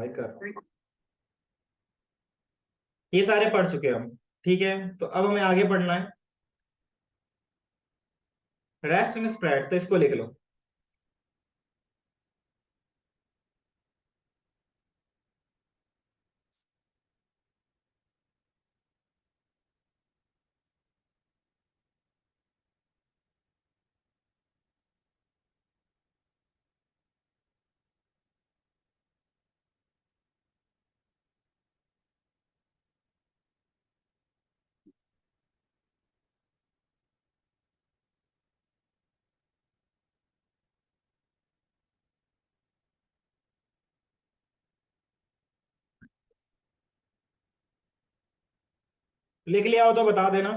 भाई कर। ये सारे पढ़ चुके हैं हम। ठीक है, तो अब हमें आगे पढ़ना है रेस्ट एंड स्प्रेड, तो इसको लिख लो। लिख लिया हो तो बता देना।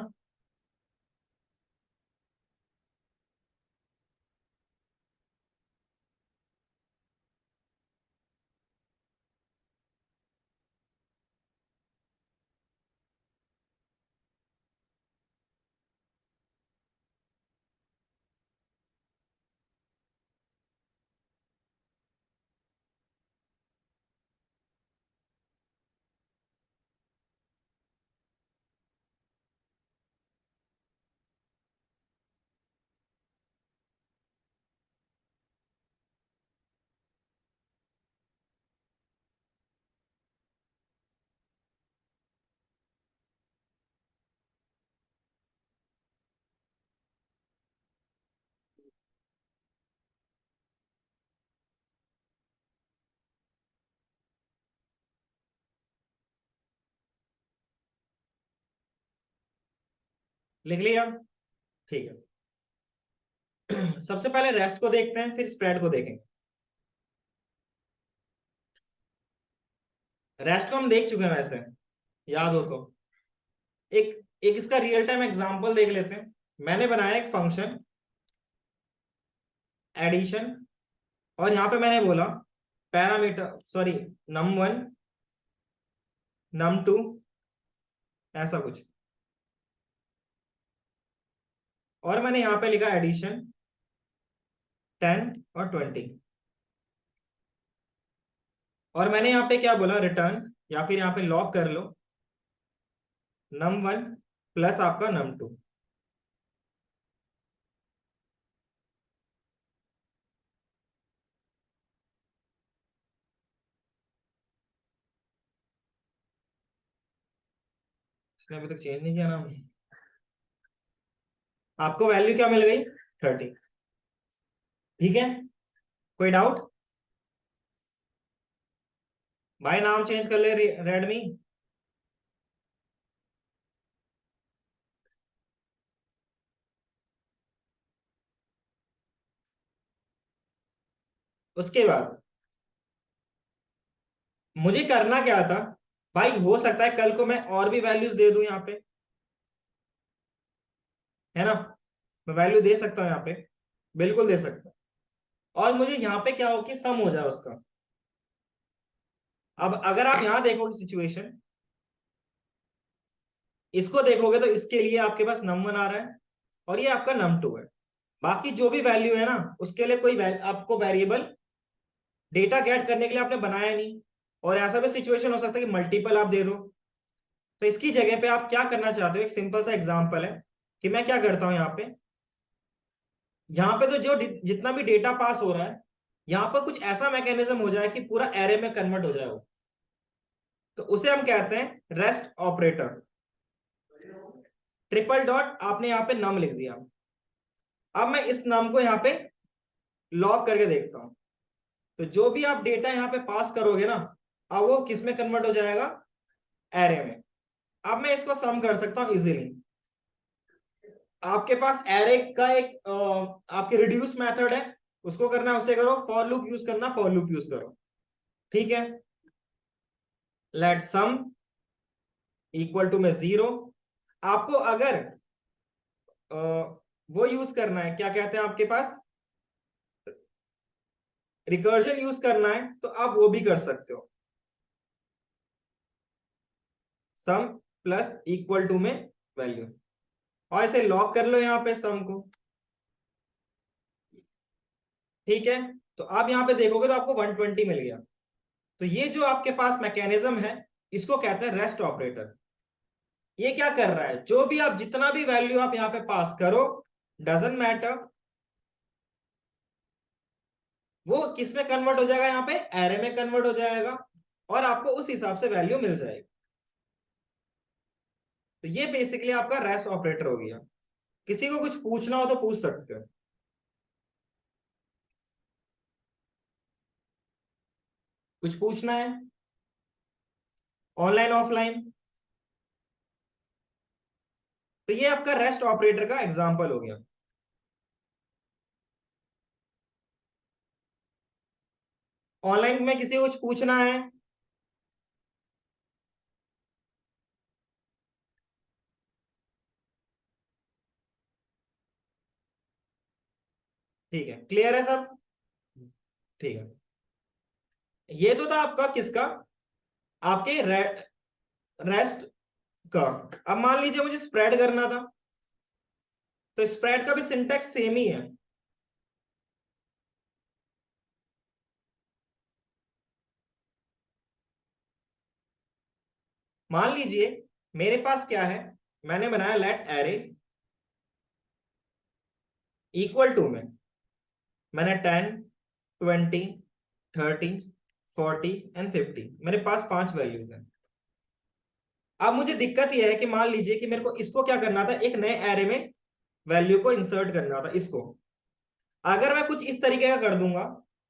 लिख लिया। ठीक है। सबसे पहले रेस्ट को देखते हैं, फिर स्प्रेड को देखेंगे। रेस्ट को हम देख चुके हैं वैसे, याद हो तो। एक एक इसका रियल टाइम एग्जांपल देख लेते हैं। मैंने बनाया एक फंक्शन एडिशन, और यहां पे मैंने बोला पैरामीटर, सॉरी, num1 num2, ऐसा कुछ। और मैंने यहां पे लिखा एडिशन 10 और 20। और मैंने यहां पे क्या बोला, रिटर्न, या फिर यहां पे लॉक कर लो num1 प्लस आपका num2। इसने अभी तक चेंज नहीं किया नाम। आपको वैल्यू क्या मिल गई, 30। ठीक है, कोई डाउट? भाई नाम चेंज कर ले, रेडमी। उसके बाद मुझे करना क्या था भाई, हो सकता है कल को मैं और भी वैल्यूज दे दूं यहाँ पे, है ना। मैं वैल्यू दे सकता हूँ यहाँ पे, बिल्कुल दे सकता हूँ। और मुझे यहाँ पे क्या हो कि सम हो जाए उसका। अब अगर आप यहाँ देखोगे सिचुएशन, इसको देखोगे तो इसके लिए आपके पास num1 आ रहा है और ये आपका num2 है। बाकी जो भी वैल्यू है ना, उसके लिए कोई आपको वेरिएबल डेटा गेट करने के लिए आपने बनाया नहीं। और ऐसा भी सिचुएशन हो सकता है कि मल्टीपल आप दे दो। तो इसकी जगह पे आप क्या करना चाहते हो, एक सिंपल सा एग्जांपल है कि मैं क्या करता हूं यहाँ पे तो जो जितना भी डेटा पास हो रहा है, यहाँ पर कुछ ऐसा मैकेनिज्म हो जाए कि पूरा एरे में कन्वर्ट हो जाए वो। तो उसे हम कहते हैं रेस्ट ऑपरेटर। ट्रिपल डॉट आपने यहाँ पे नम लिख दिया। अब मैं इस नम को यहाँ पे लॉक करके देखता हूं, तो जो भी आप डेटा यहाँ पे पास करोगे ना, अब वो किस में कन्वर्ट हो जाएगा, एरे में। अब मैं इसको सम कर सकता हूं इजीली। आपके पास एरे का एक आपके रिड्यूस मेथड है, उसको करना है उसे करो, फॉर लूप यूज करना फॉर लूप यूज करो। ठीक है, लेट सम इक्वल टू में 0। आपको अगर वो यूज करना है, क्या कहते हैं आपके पास, रिकर्जन यूज करना है, तो आप वो भी कर सकते हो। सम प्लस इक्वल टू में वैल्यू, और ऐसे लॉक कर लो यहाँ पे सम को। ठीक है, तो आप यहाँ पे देखोगे तो आपको 120 मिल गया। तो ये जो आपके पास मैकेनिज्म है इसको कहते हैं रेस्ट ऑपरेटर। ये क्या कर रहा है, जो भी आप जितना भी वैल्यू आप यहां पे पास करो, डजंट मैटर, वो किस में कन्वर्ट हो जाएगा, यहाँ पे एरे में कन्वर्ट हो जाएगा और आपको उस हिसाब से वैल्यू मिल जाएगी। तो ये बेसिकली आपका रेस्ट ऑपरेटर हो गया। किसी को कुछ पूछना हो तो पूछ सकते हो। कुछ पूछना है ऑनलाइन ऑफलाइन? तो ये आपका रेस्ट ऑपरेटर का एग्जांपल हो गया। ऑनलाइन में किसी को कुछ पूछना है? ठीक है, क्लियर है सब? ठीक है, ये तो था आपका किसका, आपके रेस्ट का। अब मान लीजिए मुझे स्प्रेड करना था, तो स्प्रेड का भी सिंटेक्स सेम ही है। मान लीजिए मेरे पास क्या है, मैंने बनाया लेट एरे इक्वल टू में मैंने 10, 20, 30, 40 एंड 50, मेरे पास 5 वैल्यूज हैं। अब मुझे दिक्कत यह है कि मान लीजिए कि मेरे को इसको क्या करना था, एक नए एरे में वैल्यू को इंसर्ट करना था इसको। अगर मैं कुछ इस तरीके का कर दूंगा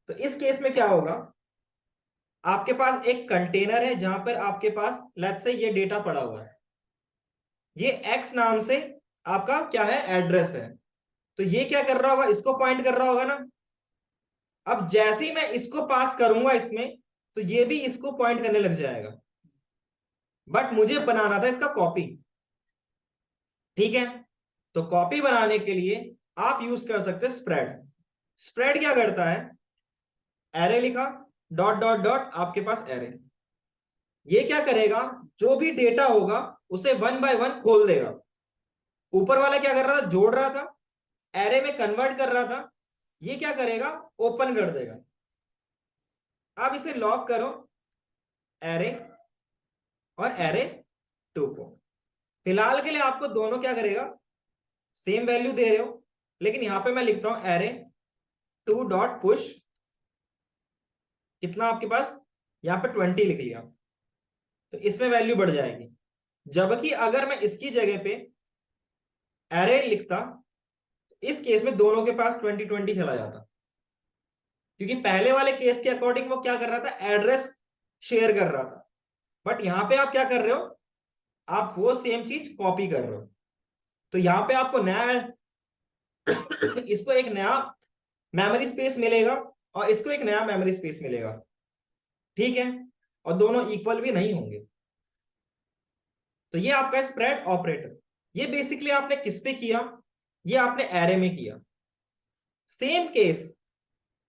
तो इस केस में क्या होगा, आपके पास एक कंटेनर है जहां पर आपके पास लेट्स से ये डेटा पड़ा हुआ है, ये एक्स नाम से आपका क्या है, एड्रेस है। तो ये क्या कर रहा होगा, इसको पॉइंट कर रहा होगा ना। अब जैसे ही मैं इसको पास करूंगा इसमें, तो ये भी इसको पॉइंट करने लग जाएगा। बट मुझे बनाना था इसका कॉपी। ठीक है, तो कॉपी बनाने के लिए आप यूज कर सकते हो स्प्रेड। स्प्रेड क्या करता है, एरे लिखा, डॉट डॉट डॉट आपके पास एरे, ये क्या करेगा, जो भी डेटा होगा उसे वन बाय वन खोल देगा। ऊपर वाला क्या कर रहा था, जोड़ रहा था, एरे में कन्वर्ट कर रहा था, ये क्या करेगा, ओपन कर देगा। अब इसे लॉक करो, एरे और एरे टू को। फिलहाल के लिए आपको दोनों क्या करेगा, सेम वैल्यू दे रहे हो, लेकिन यहां पे मैं लिखता हूं एरे टू डॉट पुश, कितना आपके पास, यहां पे 20 लिख लिया, तो इसमें वैल्यू बढ़ जाएगी। जबकि अगर मैं इसकी जगह पे एरे लिखता, इस केस में दोनों के पास 20 चला जाता, क्योंकि पहले वाले केस के अकॉर्डिंग वो क्या कर रहा था, एड्रेस शेयर कर रहा था। बट यहां पे आप क्या कर रहे हो, आप वो सेम चीज कॉपी कर रहे हो। तो यहां पे आपको नया इसको एक नया मेमोरी स्पेस मिलेगा और इसको एक नया मेमोरी स्पेस मिलेगा। ठीक है, और दोनों इक्वल भी नहीं होंगे। तो ये आपका स्प्रेड ऑपरेटर, ये बेसिकली आपने किस पे किया, ये आपने एरे में किया। सेम केस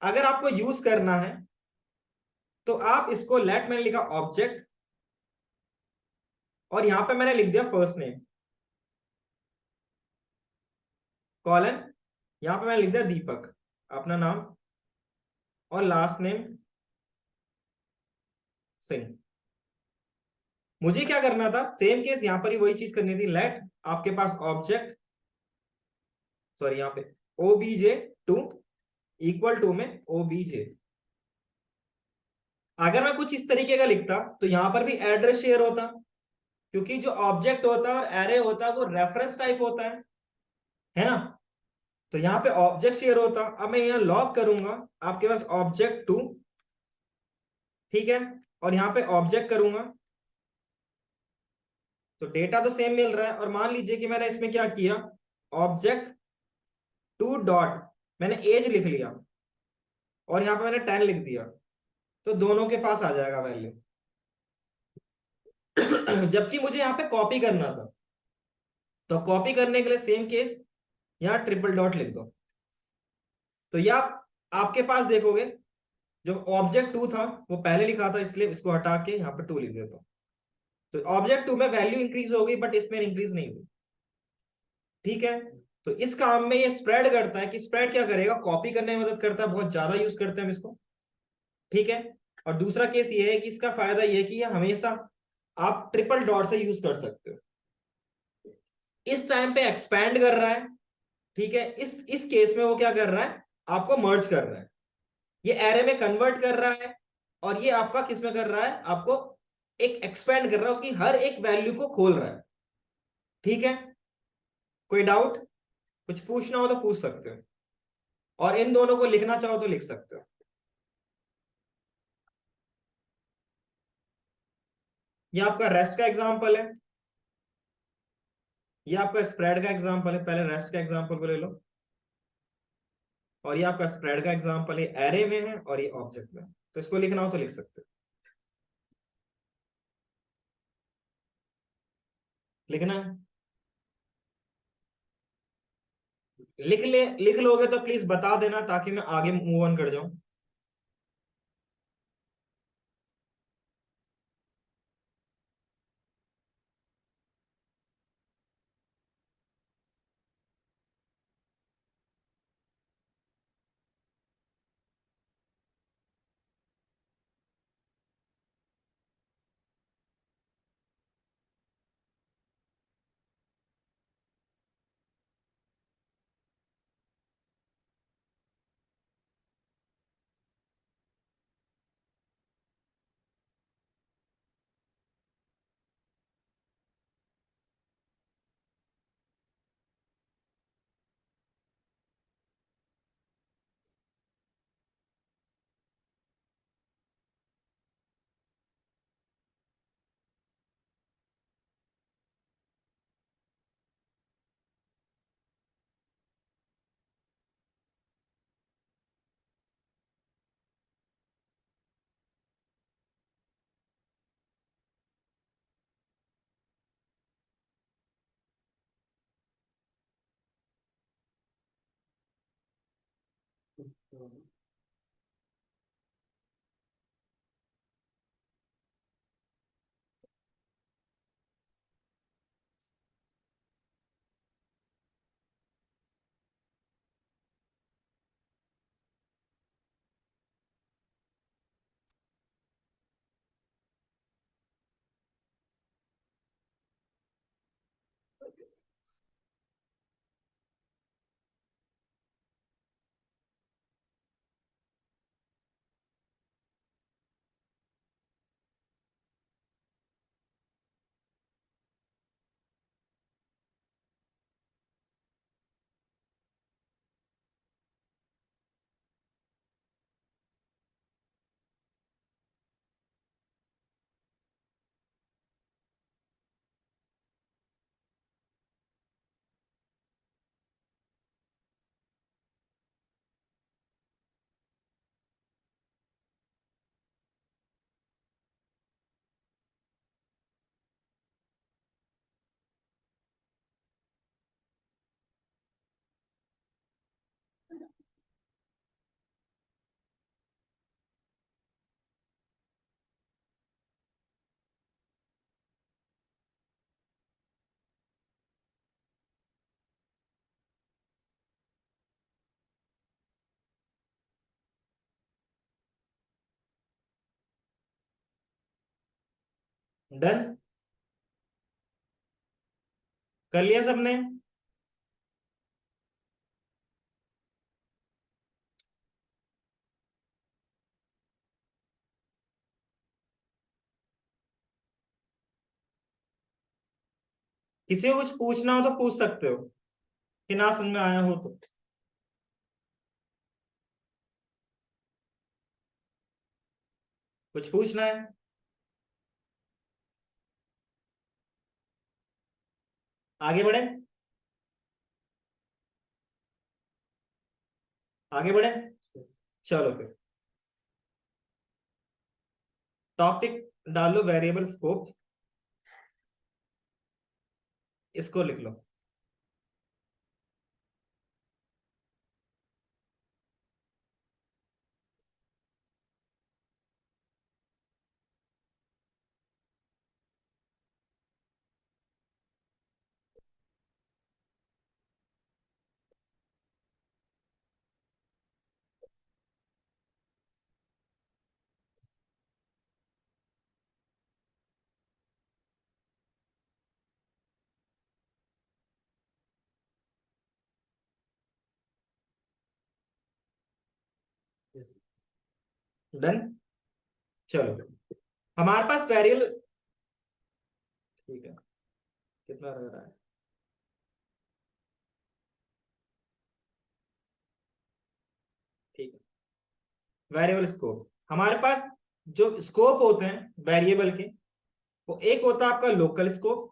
अगर आपको यूज करना है तो आप इसको लेट, मैंने लिखा ऑब्जेक्ट और यहां पे मैंने लिख दिया फर्स्ट नेम कॉलन, यहां पे मैंने लिख दिया दीपक अपना नाम और लास्ट नेम सिंह। मुझे क्या करना था, सेम केस यहां पर ही वही चीज करनी थी, लेट आपके पास ऑब्जेक्ट, सॉरी यहां पे ओबीजे टू इक्वल टू में ओबीजे। अगर मैं कुछ इस तरीके का लिखता तो यहां पर भी एड्रेस शेयर होता, क्योंकि जो ऑब्जेक्ट होता है और एरे होता है वो रेफरेंस टाइप होता है ना। तो यहाँ पे ऑब्जेक्ट शेयर होता। अब मैं यहाँ लॉक करूंगा आपके पास ऑब्जेक्ट टू, ठीक है, और यहाँ पे ऑब्जेक्ट करूंगा तो डेटा तो सेम मिल रहा है। और मान लीजिए कि मैंने इसमें क्या किया, ऑब्जेक्ट टू डॉट मैंने एज लिख लिया और यहाँ पे मैंने 10 लिख दिया, तो दोनों के पास आ जाएगा वैल्यू। जबकि मुझे यहाँ पे कॉपी करना था, तो कॉपी करने के लिए सेम केस यहाँ ट्रिपल डॉट लिख दो। तो ये आपके पास देखोगे जो ऑब्जेक्ट टू था वो पहले लिखा था, इसलिए इसको हटा के यहाँ पे टू लिख देता हूँ। तो ऑब्जेक्ट टू में वैल्यू इंक्रीज हो गई बट इसमें इंक्रीज नहीं हुई। ठीक है, तो इस काम में ये स्प्रेड करता है कि स्प्रेड क्या करेगा, कॉपी करने में मदद करता है, बहुत ज्यादा यूज करते हैं हम इसको। ठीक है, और दूसरा केस ये है कि इसका फायदा ये है कि ये हमेशा आप ट्रिपल डॉट से यूज कर सकते हो। इस टाइम पे एक्सपैंड कर रहा है, ठीक है, इस केस में वो क्या कर रहा है, आपको मर्ज कर रहा है, ये एरे में कन्वर्ट कर रहा है, और ये आपका किस में कर रहा है, आपको एक एक्सपैंड कर रहा है, उसकी हर एक वैल्यू को खोल रहा है। ठीक है, कोई डाउट, कुछ पूछना हो तो पूछ सकते हो, और इन दोनों को लिखना चाहो तो लिख सकते हो। ये आपका रेस्ट का एग्जांपल है, ये आपका स्प्रेड का एग्जांपल है, पहले रेस्ट का एग्जांपल को ले लो, और ये आपका स्प्रेड का एग्जांपल है, एरे में है और ये ऑब्जेक्ट में है। तो इसको लिखना हो तो लिख सकते हो। लिखना है, लिख लोगे तो प्लीज बता देना ताकि मैं आगे मूव ऑन कर जाऊं। डन कर लिया सबने? किसी को कुछ पूछना हो तो पूछ सकते हो, कि ना समझ में आया हो तो। कुछ पूछना है? आगे बढ़े? आगे बढ़े, चलो फिर टॉपिक डालो वेरिएबल स्कोप, इसको लिख लो। डन। चलो हमारे पास वेरिएबल, ठीक है, कितना रह रहा है? ठीक है, वेरिएबल स्कोप। हमारे पास जो स्कोप होते हैं वेरिएबल के, वो एक होता है आपका लोकल स्कोप,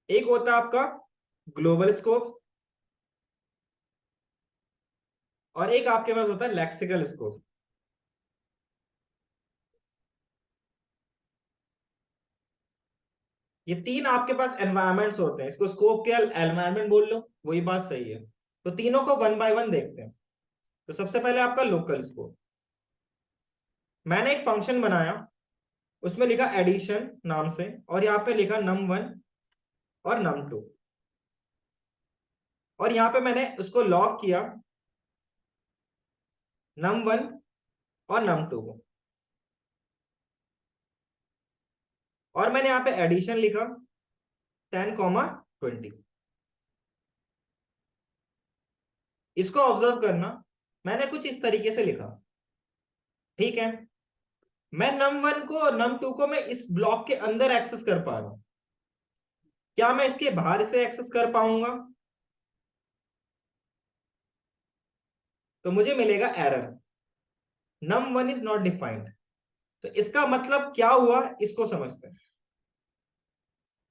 एक होता है आपका ग्लोबल स्कोप, और एक आपके पास होता है लेक्सिकल स्कोप। ये तीन आपके पास एनवायरमेंट्स होते हैं, इसको स्कोप के एनवायरमेंट बोल लो, वही बात सही है। तो तीनों को वन बाय वन देखते हैं। तो सबसे पहले आपका लोकल स्कोप। मैंने एक फंक्शन बनाया, उसमें लिखा एडिशन नाम से, और यहाँ पे लिखा num1 और num2, और यहाँ पे मैंने उसको लॉग किया num1 और num2 को, और मैंने यहाँ पे एडिशन लिखा 10, 20। इसको ऑब्जर्व करना, मैंने कुछ इस तरीके से लिखा, ठीक है। मैं num1 को और num2 को मैं इस ब्लॉक के अंदर एक्सेस कर पा रहा हूं, क्या मैं इसके बाहर से एक्सेस कर पाऊंगा? तो मुझे मिलेगा error, num1 is not defined. तो इसका मतलब क्या हुआ, इसको समझते हैं।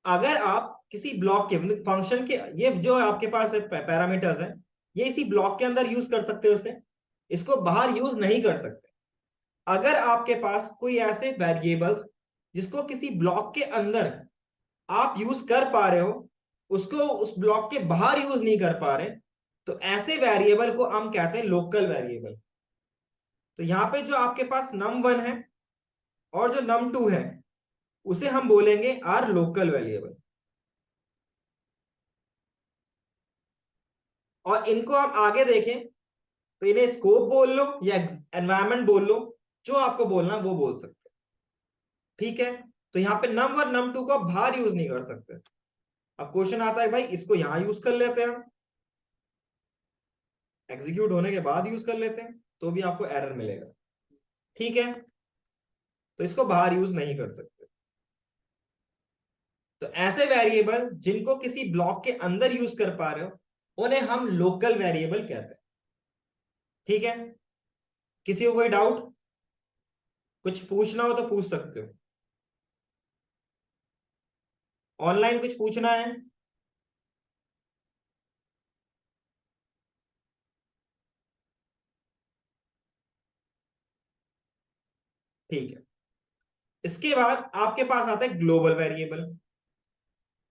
अगर आप किसी ब्लॉक के फंक्शन के, ये जो आपके पास है पैरामीटर्स है, ये इसी ब्लॉक के अंदर यूज कर सकते हो इसे, इसको बाहर यूज नहीं कर सकते। अगर आपके पास कोई ऐसे वेरिएबल्स जिसको किसी ब्लॉक के अंदर आप यूज कर पा रहे हो, उसको उस ब्लॉक के बाहर यूज नहीं कर पा रहे, तो ऐसे वेरिएबल को हम कहते हैं लोकल वेरिएबल। तो यहां पे जो आपके पास num1 है और जो num2 है, उसे हम बोलेंगे आर लोकल वेरिएबल। और इनको आप आगे देखें तो इन्हें स्कोप बोल लो या एनवायरमेंट बोल लो, जो आपको बोलना वो बोल सकते हैं, ठीक है। तो यहाँ पे num और num2 को आप बाहर यूज नहीं कर सकते। अब क्वेश्चन आता है भाई इसको यहां यूज कर लेते हैं हम, एग्जीक्यूट होने के बाद यूज कर लेते हैं, तो भी आपको एरर मिलेगा, ठीक है। तो इसको बाहर यूज नहीं कर सकते। तो ऐसे वेरिएबल जिनको किसी ब्लॉक के अंदर यूज कर पा रहे हो, उन्हें हम लोकल वेरिएबल कहते हैं, ठीक है। किसी को कोई डाउट, कुछ पूछना हो तो पूछ सकते हो, ऑनलाइन कुछ पूछना है? ठीक है। इसके बाद आपके पास आता है ग्लोबल वेरिएबल।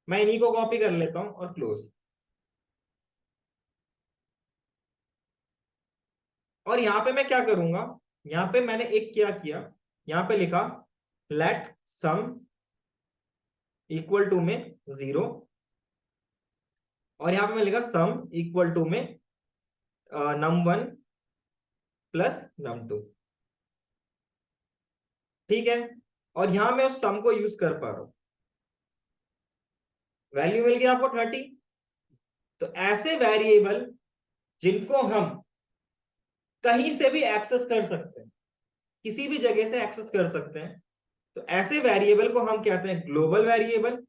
मैं इन्हीं को कॉपी कर लेता हूं और क्लोज। और यहां पे मैं क्या करूंगा, यहां पे मैंने एक क्या किया, यहां पे लिखा लेट सम इक्वल टू में 0, और यहां पे मैं लिखा सम इक्वल टू में num1 प्लस num2, ठीक है। और यहां मैं उस सम को यूज कर पा रहा हूं, वैल्यू मिल गया आपको 30। तो ऐसे वेरिएबल जिनको हम कहीं से भी एक्सेस कर सकते हैं, किसी भी जगह से एक्सेस कर सकते हैं, तो ऐसे वेरिएबल को हम कहते हैं ग्लोबल वेरिएबल।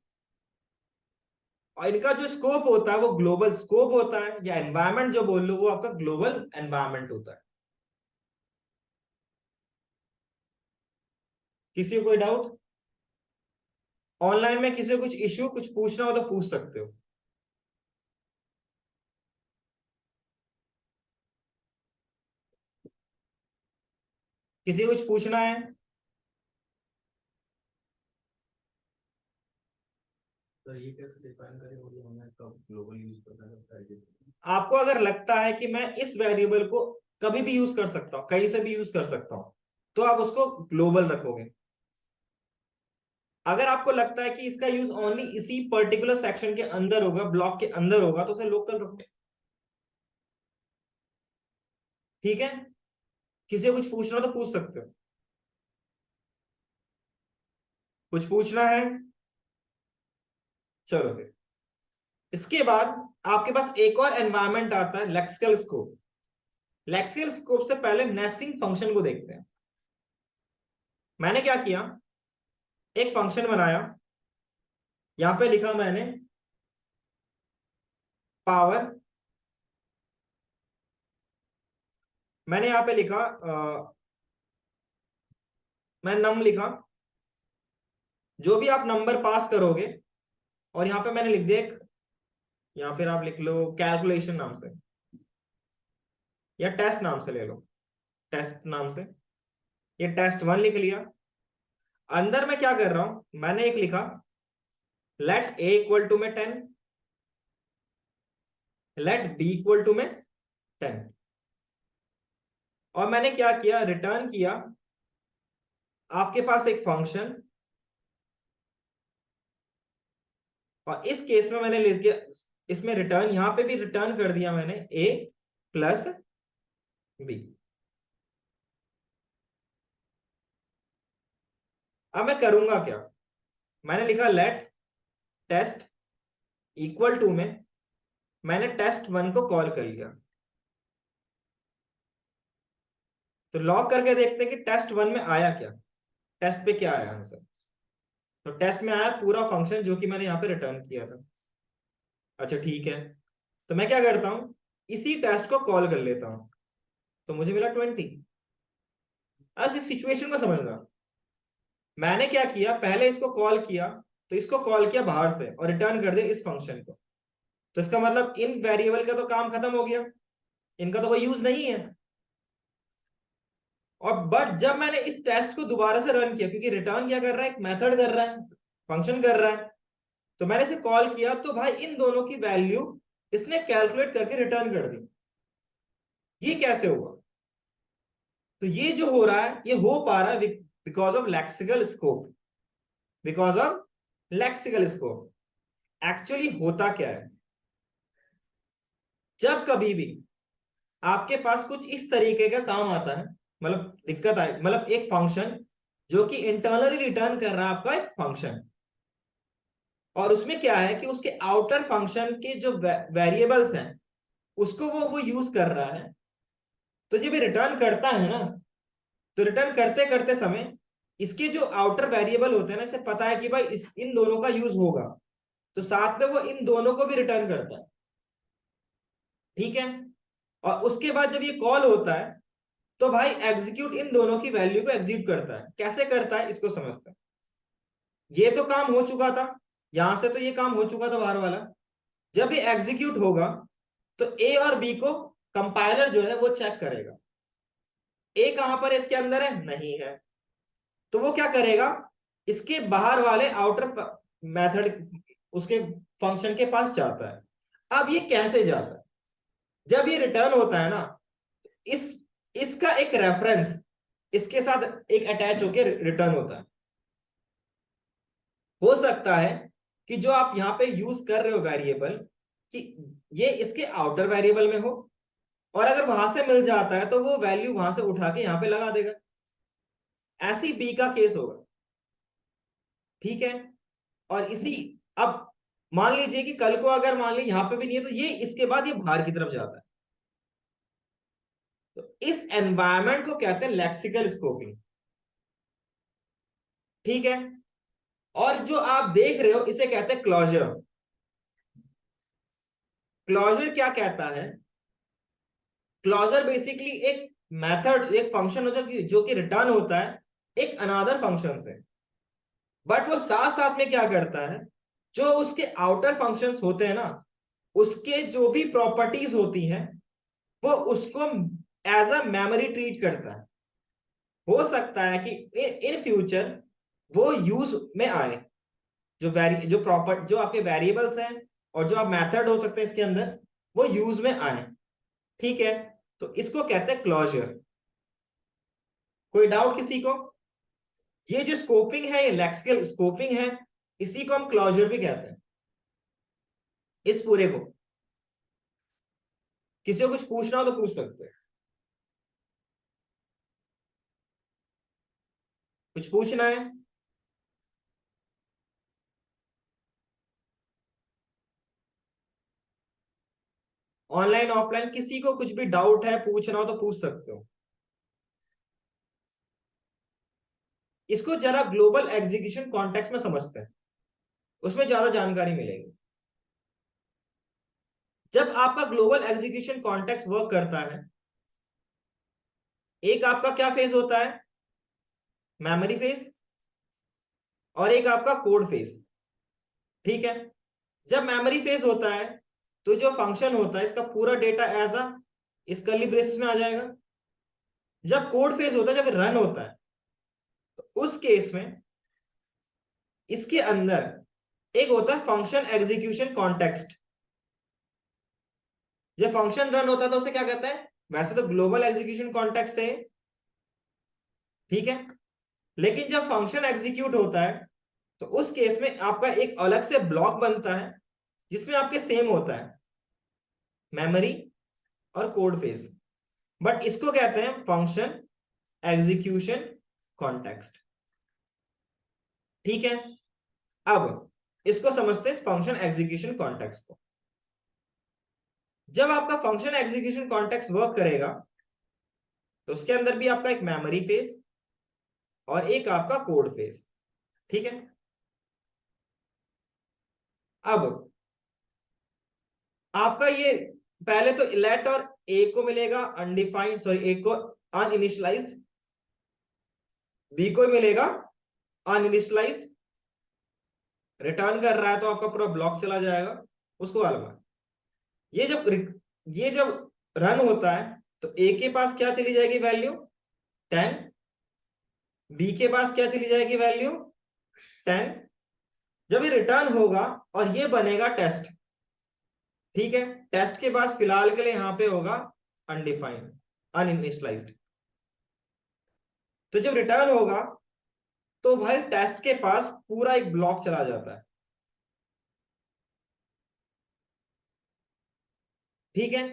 और इनका जो स्कोप होता है वो ग्लोबल स्कोप होता है, या एनवायरमेंट जो बोल लो वो आपका ग्लोबल एनवायरमेंट होता है। किसी को कोई डाउट, ऑनलाइन में किसी को कुछ इश्यू कुछ पूछना हो तो पूछ सकते हो। किसी को कुछ पूछना है? तो ये कैसे डिफाइन करें, वो जो हमें कब ग्लोबल यूज करना है? आपको अगर लगता है कि मैं इस वेरिएबल को कभी भी यूज कर सकता हूं, कहीं से भी यूज कर सकता हूं, तो आप उसको ग्लोबल रखोगे। अगर आपको लगता है कि इसका यूज ओनली इसी पर्टिकुलर सेक्शन के अंदर होगा, ब्लॉक के अंदर होगा, तो उसे लोकल रखो, ठीक है। किसी को कुछ पूछना हो तो पूछ सकते हो, कुछ पूछना है? चलो फिर, इसके बाद आपके पास एक और एनवायरनमेंट आता है लेक्सिकल स्कोप। लेक्सिकल स्कोप से पहले नेस्टिंग फंक्शन को देखते हैं। मैंने क्या किया, एक फंक्शन बनाया, यहां पे लिखा मैंने पावर, मैंने यहां पे लिखा मैं नम लिखा, जो भी आप नंबर पास करोगे, और यहां पे मैंने लिख दिया एक, या फिर आप लिख लो कैलकुलेशन नाम से, या टेस्ट नाम से ले लो, टेस्ट नाम से, ये टेस्ट 1 लिख लिया। अंदर मैं क्या कर रहा हूं, मैंने एक लिखा लेट ए इक्वल टू में 10, लेट बी इक्वल टू में 10, और मैंने क्या किया, रिटर्न किया आपके पास एक फंक्शन, और इस केस में मैंने लिख दिया, इसमें रिटर्न, यहां पे भी रिटर्न कर दिया मैंने ए प्लस बी। अब मैं करूंगा क्या, मैंने लिखा लेट टेस्ट इक्वल टू में, मैंने टेस्ट 1 को कॉल कर लिया। तो लॉग करके देखते हैं कि टेस्ट 1 में आया क्या, टेस्ट पे क्या आया आंसर। तो टेस्ट में आया पूरा फंक्शन जो कि मैंने यहाँ पे रिटर्न किया था। अच्छा ठीक है, तो मैं क्या करता हूं, इसी टेस्ट को कॉल कर लेता हूं, तो मुझे मिला 20। अब इस सिचुएशन को समझना, मैंने क्या किया, पहले इसको कॉल किया, तो इसको कॉल किया बाहर से और रिटर्न कर दिया इस फंक्शन को, तो इसका मतलब इन वेरिएबल का तो काम खत्म हो गया, इनका तो कोई यूज नहीं है। और बट जब मैंने इस टेस्ट को दोबारा से रन किया, क्योंकि रिटर्न क्या कर रहा है, एक मेथड कर रहा है, फंक्शन कर रहा है, तो मैंने इसे कॉल किया, तो भाई इन दोनों की वैल्यू इसने कैलकुलेट करके रिटर्न कर दी। ये कैसे हुआ, तो ये जो हो रहा है, ये हो पा रहा है because of lexical scope, because of lexical scope. Actually होता क्या है, जब कभी भी आपके पास कुछ इस तरीके का काम आता है, मतलब दिक्कत आए, मतलब एक फंक्शन जो कि इंटरनली रिटर्न कर रहा है आपका एक फंक्शन, और उसमें क्या है कि उसके आउटर फंक्शन के जो वेरिएबल्स हैं उसको वो यूज कर रहा है, तो जब ये रिटर्न करता है ना, तो रिटर्न करते करते समय इसके जो आउटर वेरिएबल होते हैं ना, इसे पता है कि भाई इन दोनों का यूज होगा, तो साथ में वो इन दोनों को भी रिटर्न करता है। ठीक है, और उसके बाद जब ये कॉल होता है, तो भाई एग्जीक्यूट इन दोनों की वैल्यू को एग्जीक्यूट करता है। कैसे करता है इसको समझते हैं। ये तो काम हो चुका था, यहां से तो ये काम हो चुका था बाहर वाला। जब ये एग्जीक्यूट होगा, तो ए और बी को कंपाइलर जो है वो चेक करेगा, ए कहां पर इसके अंदर है, नहीं है, तो वो क्या करेगा, इसके बाहर वाले आउटर मेथड, उसके फंक्शन के पास जाता है। अब ये कैसे जाता है, जब ये रिटर्न होता है ना, इस इसका एक रेफरेंस इसके साथ एक अटैच होकर रिटर्न होता है। हो सकता है कि जो आप यहां पे यूज कर रहे हो वेरिएबल, कि ये इसके आउटर वेरिएबल में हो, और अगर वहां से मिल जाता है तो वो वैल्यू वहां से उठा के यहां पे लगा देगा। ऐसी बी का केस होगा। ठीक है, और इसी, अब मान लीजिए कि कल को अगर मान लीजिए यहां पे भी नहीं है, तो ये इसके बाद ये बाहर की तरफ जाता है, तो इस एनवायरमेंट को कहते हैं लेक्सिकल स्कोपिंग। ठीक है, और जो आप देख रहे हो इसे कहते हैं क्लोजर। क्लोजर क्या कहता है, क्लोजर बेसिकली एक मेथड, एक फंक्शन हो जो कि रिटर्न होता है एक अनदर फंक्शन से, बट वो साथ साथ में क्या करता है, जो उसके आउटर फंक्शंस होते हैं ना, उसके जो भी प्रॉपर्टीज होती हैं, वो उसको एज अ मेमोरी ट्रीट करता है। हो सकता है कि इन फ्यूचर वो यूज में आए, जो प्रॉपर जो आपके वेरिएबल्स हैं और जो आप मेथड हो सकते हैं इसके अंदर, वो यूज में आए। ठीक है, तो इसको कहते हैं क्लोजर। कोई डाउट किसी को, ये जो स्कोपिंग है ये लेक्सिकल स्कोपिंग है, इसी को हम क्लोजर भी कहते हैं, इस पूरे को। किसी को कुछ पूछना हो तो पूछ सकते हैं, कुछ पूछना है। ऑनलाइन ऑफलाइन किसी को कुछ भी डाउट है, पूछना हो तो पूछ सकते हो। इसको जरा ग्लोबल एग्जीक्यूशन कॉन्टेक्स्ट में समझते हैं, उसमें ज्यादा जानकारी मिलेगी। जब आपका ग्लोबल एग्जीक्यूशन कॉन्टेक्स्ट वर्क करता है, एक आपका क्या फेज होता है, मेमोरी फेज, और एक आपका कोड फेज। ठीक है। जब मेमोरी फेज होता है तो जो फंक्शन होता है इसका पूरा डेटा एज अ इस कर्ली ब्रेसेस में आ जाएगा। जब कोड फेज होता है, जब रन होता है, तो उस केस में इसके अंदर एक होता है फंक्शन एग्जीक्यूशन कॉन्टेक्स्ट। जब फंक्शन रन होता है तो उसे क्या कहते हैं, वैसे तो ग्लोबल एग्जीक्यूशन कॉन्टेक्स्ट है, ठीक है। लेकिन जब फंक्शन एग्जीक्यूट होता है तो उस केस में आपका एक अलग से ब्लॉक बनता है जिसमें आपके सेम होता है मेमोरी और कोड फेज, बट इसको कहते हैं फंक्शन एग्जीक्यूशन कॉन्टेक्स्ट। ठीक है। अब इसको समझते हैं फंक्शन एग्जीक्यूशन कॉन्टेक्स्ट को। जब आपका फंक्शन एग्जीक्यूशन कॉन्टेक्स्ट वर्क करेगा तो उसके अंदर भी आपका एक मेमोरी फेज और एक आपका कोड फेज। ठीक है। अब आपका ये पहले तो लेट और ए को मिलेगा अनडिफाइंड, सॉरी ए को अनइनिशियलाइज्ड, बी को मिलेगा अनइनिशियलाइज्ड। रिटर्न कर रहा है तो आपका पूरा ब्लॉक चला जाएगा, उसको अलग। ये जब रन होता है तो ए के पास क्या चली जाएगी वैल्यू 10, बी के पास क्या चली जाएगी वैल्यू 10। जब ये रिटर्न होगा और ये बनेगा टेस्ट। ठीक है। टेस्ट के पास फिलहाल के लिए यहां पे होगा अनडिफाइंड, अनइनिशियलाइज्ड। तो जब रिटर्न होगा तो भाई टेस्ट के पास पूरा एक ब्लॉक चला जाता है। ठीक है।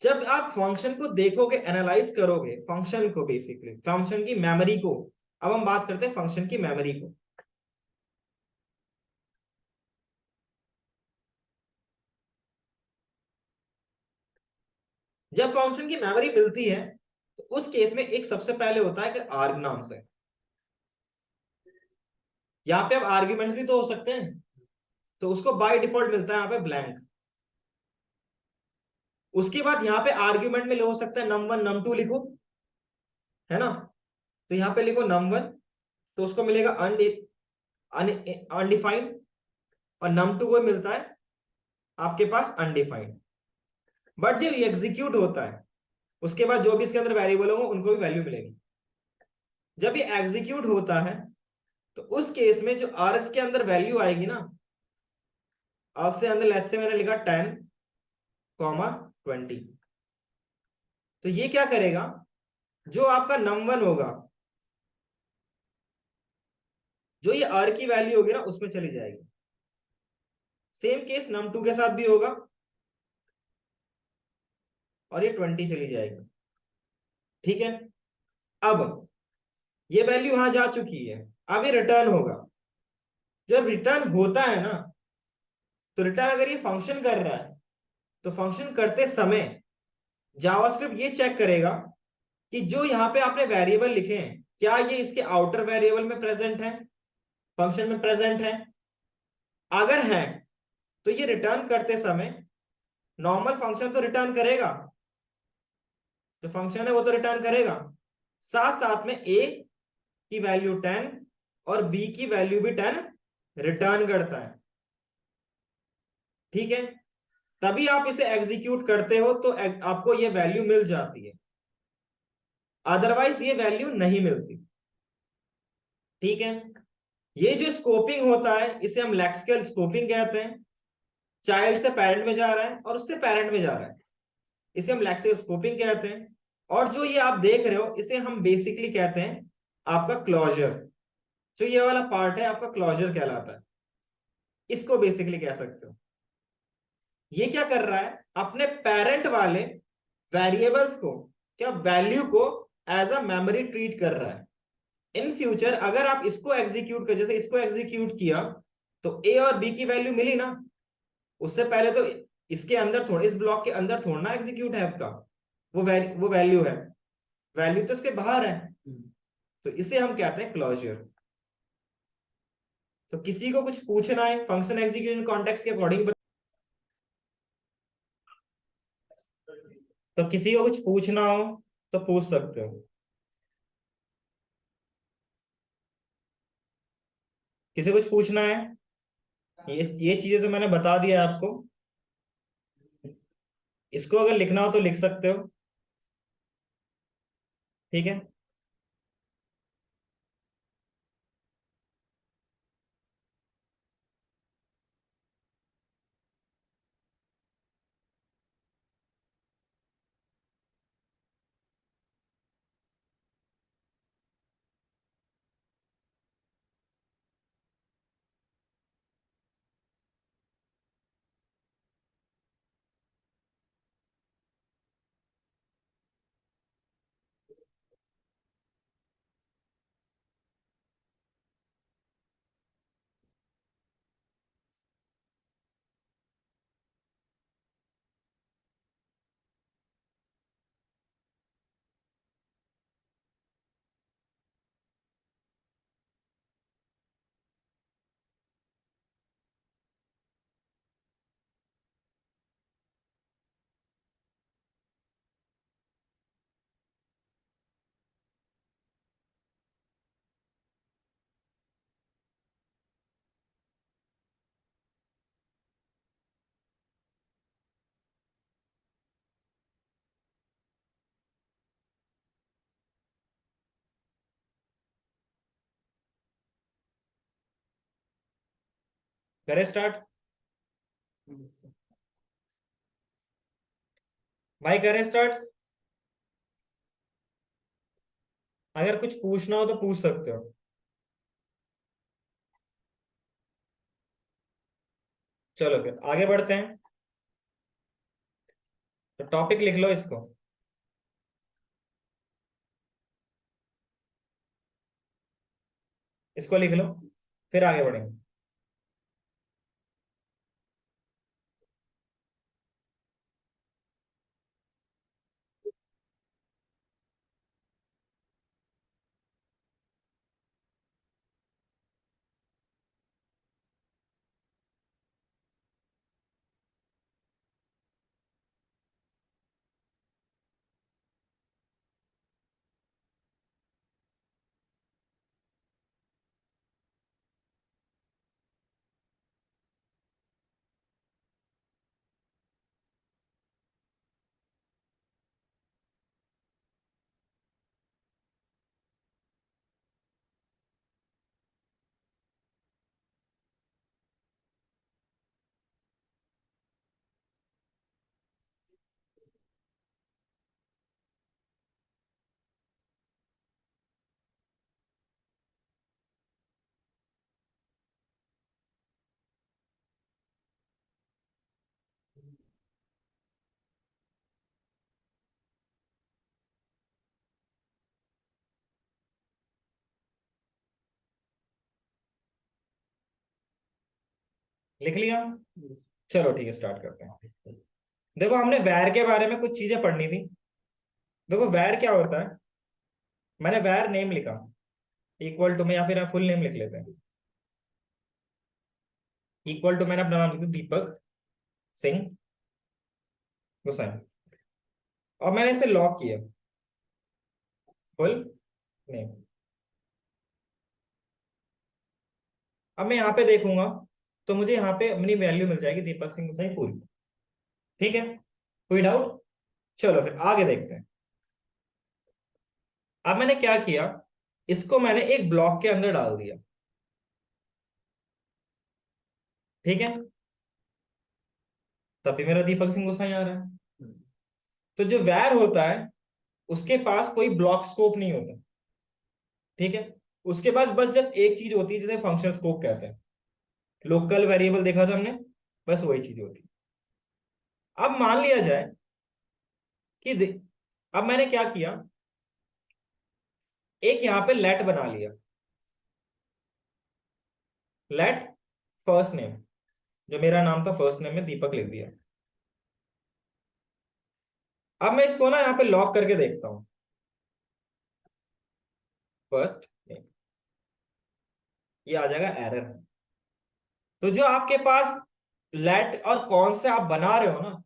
जब आप फंक्शन को देखोगे, एनालाइज करोगे फंक्शन को, बेसिकली फंक्शन की मेमोरी को, अब हम बात करते हैं फंक्शन की मेमोरी को। जब फंक्शन की मेमोरी मिलती है तो उस केस में एक सबसे पहले होता है कि आर्ग नाम से। यहाँ पे अब आर्ग्यूमेंट्स भी तो हो सकते हैं, तो उसको बाय डिफॉल्ट मिलता है यहाँ पे ब्लैंक। उसके बाद यहाँ पे आर्ग्यूमेंट में हो सकता है num1 num2 लिखो, है ना। तो यहाँ पे लिखो num1, तो उसको मिलेगा अनडिफाइंड, और num2 को मिलता है आपके पास अनडिफाइंड। बट जब एग्जीक्यूट होता है उसके बाद जो भी इसके अंदर वेरिएबल होंगे उनको भी वैल्यू मिलेगी। जब ये एग्जीक्यूट होता है तो उस केस में जो आर्ग्स के अंदर वैल्यू आएगी ना, आर्ग्स के अंदर लेट्स से मैंने लिखा 10, 20, तो ये क्या करेगा, जो आपका num1 होगा, जो ये आर की वैल्यू होगी ना उसमें चली जाएगी। सेम केस num2 के साथ भी होगा, और ये 20 चली जाएगी। ठीक है। अब ये वैल्यू वहां जा चुकी है, अब ये रिटर्न होगा। जब रिटर्न होता है ना, तो रिटर्न अगर ये फंक्शन कर रहा है तो फंक्शन करते समय जावास्क्रिप्ट ये चेक करेगा कि जो यहाँ पे आपने वेरिएबल लिखे हैं क्या ये इसके आउटर वेरिएबल में प्रेजेंट है, फंक्शन में प्रेजेंट है। अगर है तो ये रिटर्न करते समय नॉर्मल फंक्शन तो रिटर्न करेगा, जो फंक्शन है वो तो रिटर्न करेगा, साथ साथ में ए की वैल्यू 10 और बी की वैल्यू भी 10 रिटर्न करता है। ठीक है। तभी आप इसे एग्जीक्यूट करते हो तो आपको ये वैल्यू मिल जाती है, अदरवाइज ये वैल्यू नहीं मिलती। ठीक है। ये जो स्कोपिंग होता है इसे हम लेक्सिकल स्कोपिंग कहते हैं। चाइल्ड से पेरेंट में जा रहा है और उससे पेरेंट में जा रहा है, इसे हम लेक्सिकल स्कोपिंग कहते हैं। और जो ये आप देख रहे हो इसे हम बेसिकली कहते हैं आपका क्लोजर। जो ये वाला पार्ट है आपका क्लोजर कहलाता है, इसको बेसिकली कह सकते हो। ये क्या कर रहा है, अपने पेरेंट वाले वेरिएबल्स को, क्या वैल्यू को एज अ मेमोरी ट्रीट कर रहा है। इन फ्यूचर अगर आप इसको एग्जीक्यूट कर, जैसे इसको एग्जीक्यूट किया तो ए और बी की वैल्यू मिली ना, उससे पहले तो इसके अंदर थोड़ा, इस ब्लॉक के अंदर थोड़ा ना एग्जीक्यूट है आपका, वो वैल्यू है, वैल्यू तो इसके बाहर है, तो इसे हम कहते हैं क्लोजर। तो किसी को कुछ पूछना है फंक्शन एग्जीक्यूशन कॉन्टेक्स्ट के अकॉर्डिंग, तो किसी को कुछ पूछना हो तो पूछ सकते हो। किसी को कुछ पूछना है, ये चीजें तो मैंने बता दिया आपको। इसको अगर लिखना हो तो लिख सकते हो, ठीक है। करें स्टार्ट भाई, करें स्टार्ट। अगर कुछ पूछना हो तो पूछ सकते हो। चलो फिर आगे बढ़ते हैं। तो टॉपिक लिख लो इसको, इसको लिख लो, फिर आगे बढ़ेंगे। लिख लिया, चलो ठीक है स्टार्ट करते हैं। देखो हमने वैर के बारे में कुछ चीजें पढ़नी थी। देखो वैर क्या होता है, मैंने वैर नेम लिखा इक्वल टू में, या फिर आप फुल नेम लिख लेते हैं। इक्वल टू मैंने अपना नाम लिख दिया दीपक सिंह गोसाई, और मैंने इसे लॉक किया फुल नेम। अब मैं यहाँ पे देखूंगा तो मुझे यहाँ पे अपनी वैल्यू मिल जाएगी दीपक सिंह गोसाई फुल, ठीक है। कोई डाउट? चलो फिर आगे देखते हैं। अब मैंने क्या किया, इसको मैंने एक ब्लॉक के अंदर डाल दिया, ठीक है। तभी मेरा दीपक सिंह गोसाई आ रहा है। तो जो वैर होता है उसके पास कोई ब्लॉक स्कोप नहीं होता, ठीक है। उसके पास बस जस्ट एक चीज होती है जिसे फंक्शन स्कोप कहते हैं। लोकल वेरिएबल देखा था हमने, बस वही चीज होती है। अब मान लिया जाए कि अब मैंने क्या किया, एक यहां पे लेट बना लिया, लेट फर्स्ट नेम, जो मेरा नाम था फर्स्ट नेम में दीपक लिख दिया, अब मैं इसको ना यहाँ पे लॉक करके देखता हूं। फर्स्ट ये आ जाएगा एरर। तो जो आपके पास लेट और कॉन से आप बना रहे हो ना,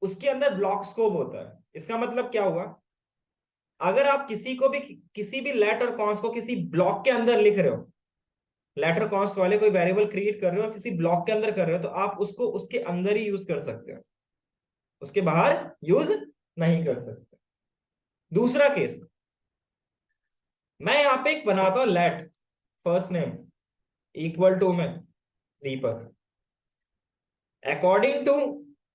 उसके अंदर ब्लॉक स्कोप होता है। इसका मतलब क्या हुआ, अगर आप किसी भी लेट और कॉन्स को किसी ब्लॉक के अंदर लिख रहे हो, लेट और कॉन्स वाले कोई वेरिएबल क्रिएट कर रहे हो और किसी ब्लॉक के अंदर कर रहे हो, तो आप उसको उसके अंदर ही यूज कर सकते हो, उसके बाहर यूज नहीं कर सकते। दूसरा केस, मैं यहां पे एक बनाता हूं let first name equal to में दीपक। अकॉर्डिंग टू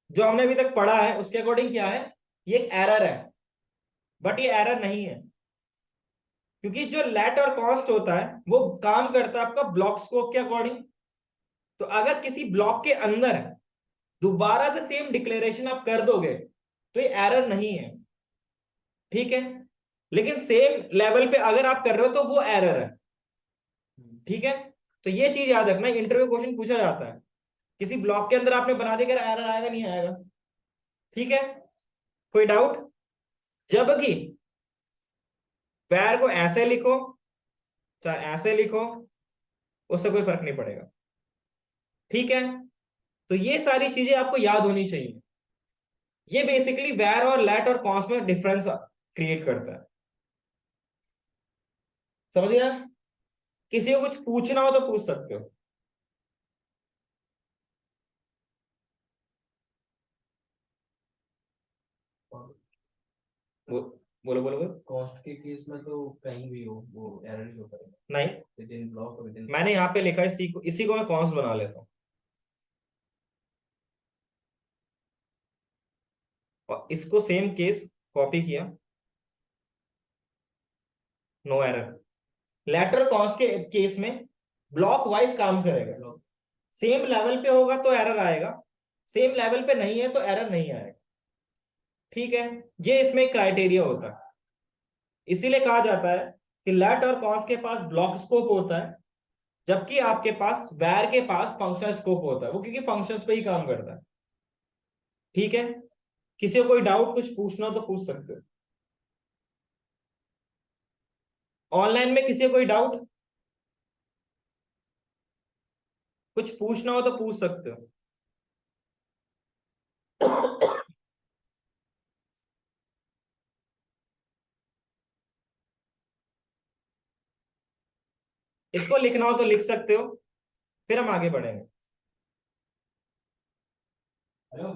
जो हमने अभी तक पढ़ा है उसके अकॉर्डिंग क्या है, ये एक एरर है, बट ये एरर नहीं है, क्योंकि जो लेट और कॉस्ट होता है वो काम करता है आपका ब्लॉक स्कोप के अकॉर्डिंग। तो अगर किसी ब्लॉक के अंदर दोबारा से सेम डिक्लेरेशन आप कर दोगे तो ये एरर नहीं है, ठीक है। लेकिन सेम लेवल पे अगर आप कर रहे हो तो वो एरर है, ठीक है। तो ये चीज याद रखना, इंटरव्यू क्वेश्चन पूछा जाता है, किसी ब्लॉक के अंदर आपने बना दिया, एरर आएगा नहीं आएगा, ठीक है। कोई डाउट? जबकि वैर को ऐसे लिखो चाहे ऐसे लिखो, उससे कोई फर्क नहीं पड़ेगा, ठीक है। तो ये सारी चीजें आपको याद होनी चाहिए। ये बेसिकली वैर और लेट और कॉन्स में डिफरेंस क्रिएट करता है, समझ गया? किसी को कुछ पूछना हो तो पूछ सकते हो। वो बोलो बोलो बोलो। कॉस्ट के केस में तो कहीं भी हो वो एरर ही शो करेगा, नहीं, विद इन ब्लॉक और विद इन। मैंने यहाँ पे लिखा है, इसी को मैं कॉन्स बना लेता हूँ, और इसको सेम केस कॉपी किया, नो एरर। लेटर कॉन्स के केस में ब्लॉक वाइज काम करेगा, सेम लेवल पे होगा तो एरर आएगा, सेम लेवल पे नहीं है तो एरर नहीं आएगा, ठीक है। ये इसमें क्राइटेरिया होता है, इसीलिए कहा जाता है कि लेट और कॉन्स के पास ब्लॉक स्कोप होता है, जबकि आपके पास वैर के पास फंक्शन स्कोप होता है, वो क्योंकि फंक्शंस पे ही काम करता है, ठीक है। किसी को कोई डाउट कुछ पूछना हो तो पूछ सकते हो। ऑनलाइन में किसी को कोई डाउट कुछ पूछना हो तो पूछ सकते हो। इसको लिखना हो तो लिख सकते हो, फिर हम आगे बढ़ेंगे। हेलो,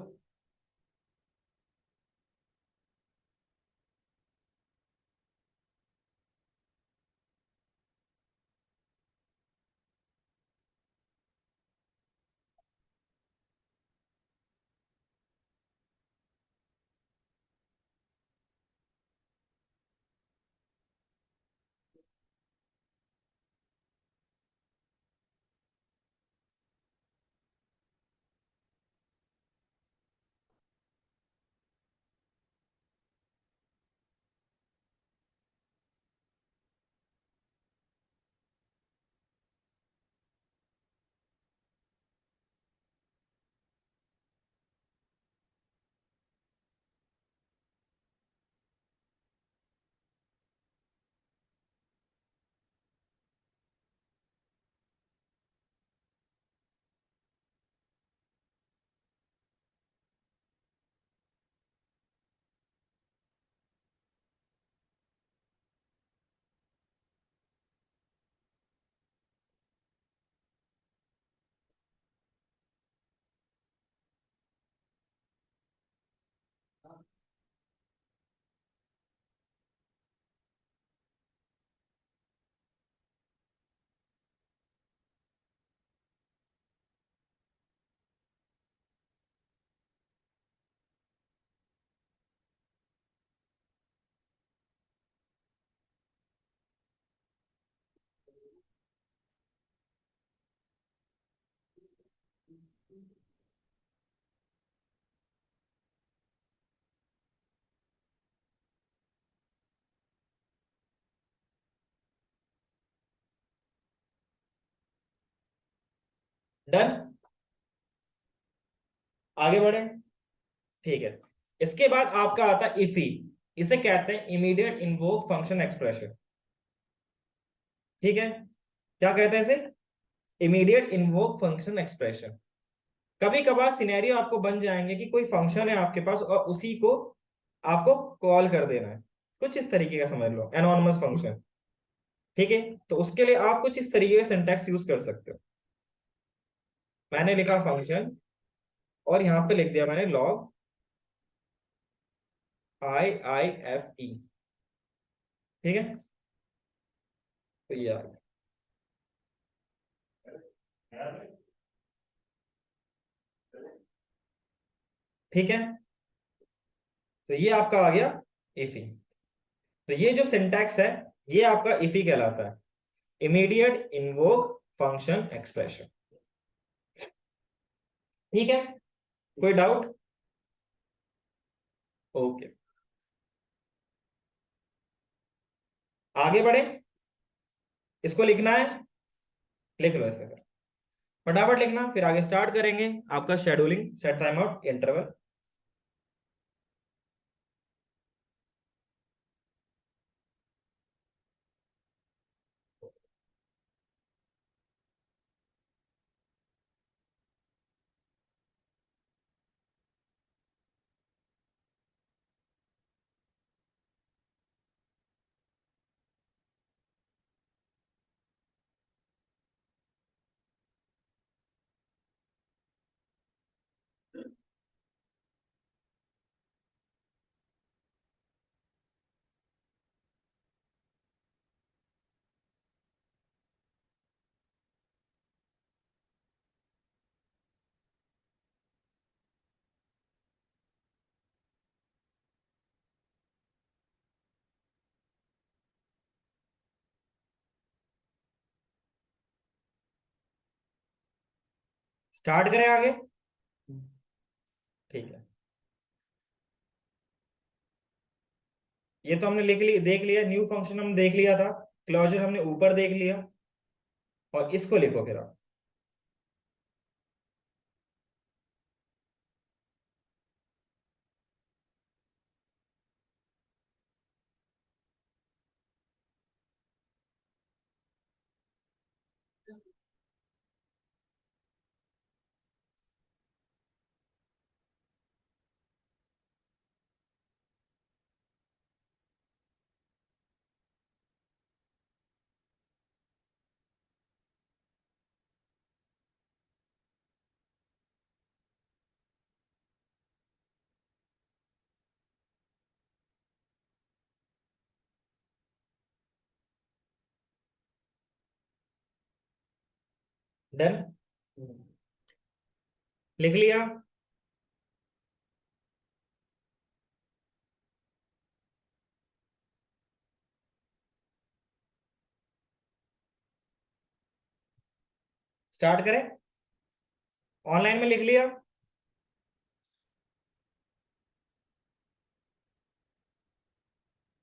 डन, आगे बढ़े, ठीक है। इसके बाद आपका आता है इफी, इसे कहते हैं इमीडिएट इन्वोक फंक्शन एक्सप्रेशन। ठीक है, क्या कहते हैं इसे? Immediate invoke function expression. कभी कभार सिनेरियो आपको बन जाएंगे कि कोई फंक्शन है आपके पास और उसी को आपको कॉल कर देना है, कुछ इस तरीके का समझ लो, एनोनिमस फंक्शन। ठीक है, तो उसके लिए आप कुछ इस तरीके का सिंटैक्स यूज कर सकते हो। मैंने लिखा फंक्शन और यहां पे लिख दिया मैंने लॉग IIFE। ठीक है, तो ये आ गया। ठीक है, तो ये आपका आ गया इफी। तो ये जो सिंटैक्स है ये आपका इफी कहलाता है, इमीडिएट इन्वोक फंक्शन एक्सप्रेशन। ठीक है, कोई डाउट? ओके, आगे बढ़े। इसको लिखना है, लिख लो ऐसे, फटाफट लिखना, फिर आगे स्टार्ट करेंगे आपका scheduling, set time out interval. Start करें आगे। ठीक है, ये तो हमने लिख लिया, देख लिया, न्यू फंक्शन हमने देख लिया था, क्लोजर हमने ऊपर देख लिया, और इसको लिखो फिर आप। डन, लिख लिया। स्टार्ट करें, ऑनलाइन में लिख लिया।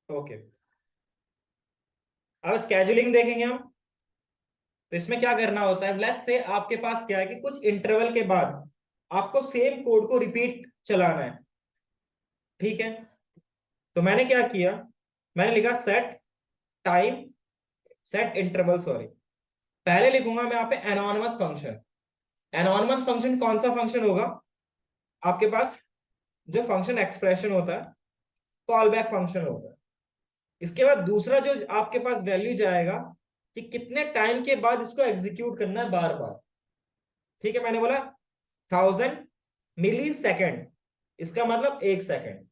ओके, अब स्केजुलिंग देखेंगे हम। तो इसमें क्या करना होता है, लेट्स से आपके पास क्या है कि कुछ इंटरवल के बाद आपको सेम कोड को रिपीट चलाना है। ठीक है, तो मैंने क्या किया, मैंने लिखा set time, set interval, sorry, पहले लिखूंगा मैं यहाँ पे एनोनिमस फंक्शन। एनोनिमस फंक्शन कौन सा फंक्शन होगा आपके पास? जो फंक्शन एक्सप्रेशन होता है, कॉल बैक फंक्शन होता है। इसके बाद दूसरा जो आपके पास वैल्यू जाएगा कि कितने टाइम के बाद इसको एग्जीक्यूट करना है बार बार। ठीक है, मैंने बोला 1000 मिली सेकेंड, इसका मतलब 1 सेकेंड।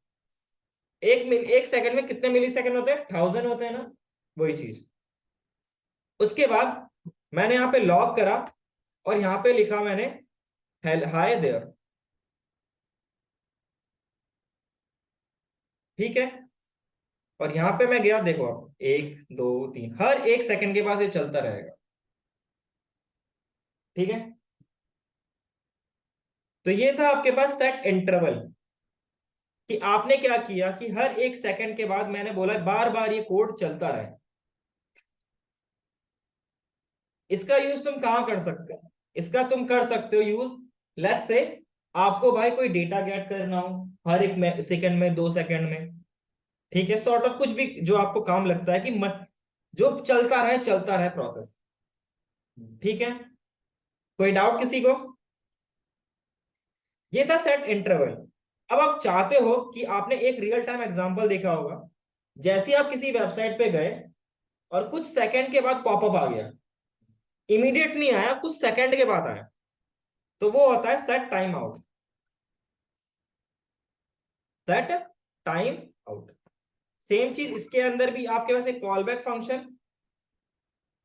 एक सेकंड में कितने मिली सेकेंड होते हैं? 1000 होते हैं ना, वही चीज। उसके बाद मैंने यहां पे लॉग करा और यहां पे लिखा मैंने हाय देयर। ठीक है, और यहां पे मैं गया, देखो अब 1 2 3, हर 1 सेकंड के पास ये चलता रहेगा। ठीक है, तो ये था आपके पास सेट इंटरवल, कि आपने क्या किया कि हर 1 सेकंड के बाद मैंने बोला बार बार ये कोड चलता रहे। इसका यूज तुम कहां कर सकते हो? इसका तुम कर सकते हो यूज, लेट्स से आपको भाई कोई डेटा गेट करना हो हर एक में, सेकंड में, 2 सेकंड में, ठीक है, सॉर्ट ऑफ कुछ भी जो आपको काम लगता है कि जो चलता रहे प्रोसेस, ठीक है। कोई डाउट किसी को? ये था सेट इंटरवल। अब आप चाहते हो कि आपने एक रियल टाइम एग्जांपल देखा होगा, जैसे ही आप किसी वेबसाइट पे गए और कुछ सेकंड के बाद पॉपअप आ गया, इमीडिएट नहीं आया, कुछ सेकंड के बाद आया, तो वो होता है set time out. Set time out. Same चीज इसके अंदर भी आपके पास एक कॉल बैक फंक्शन,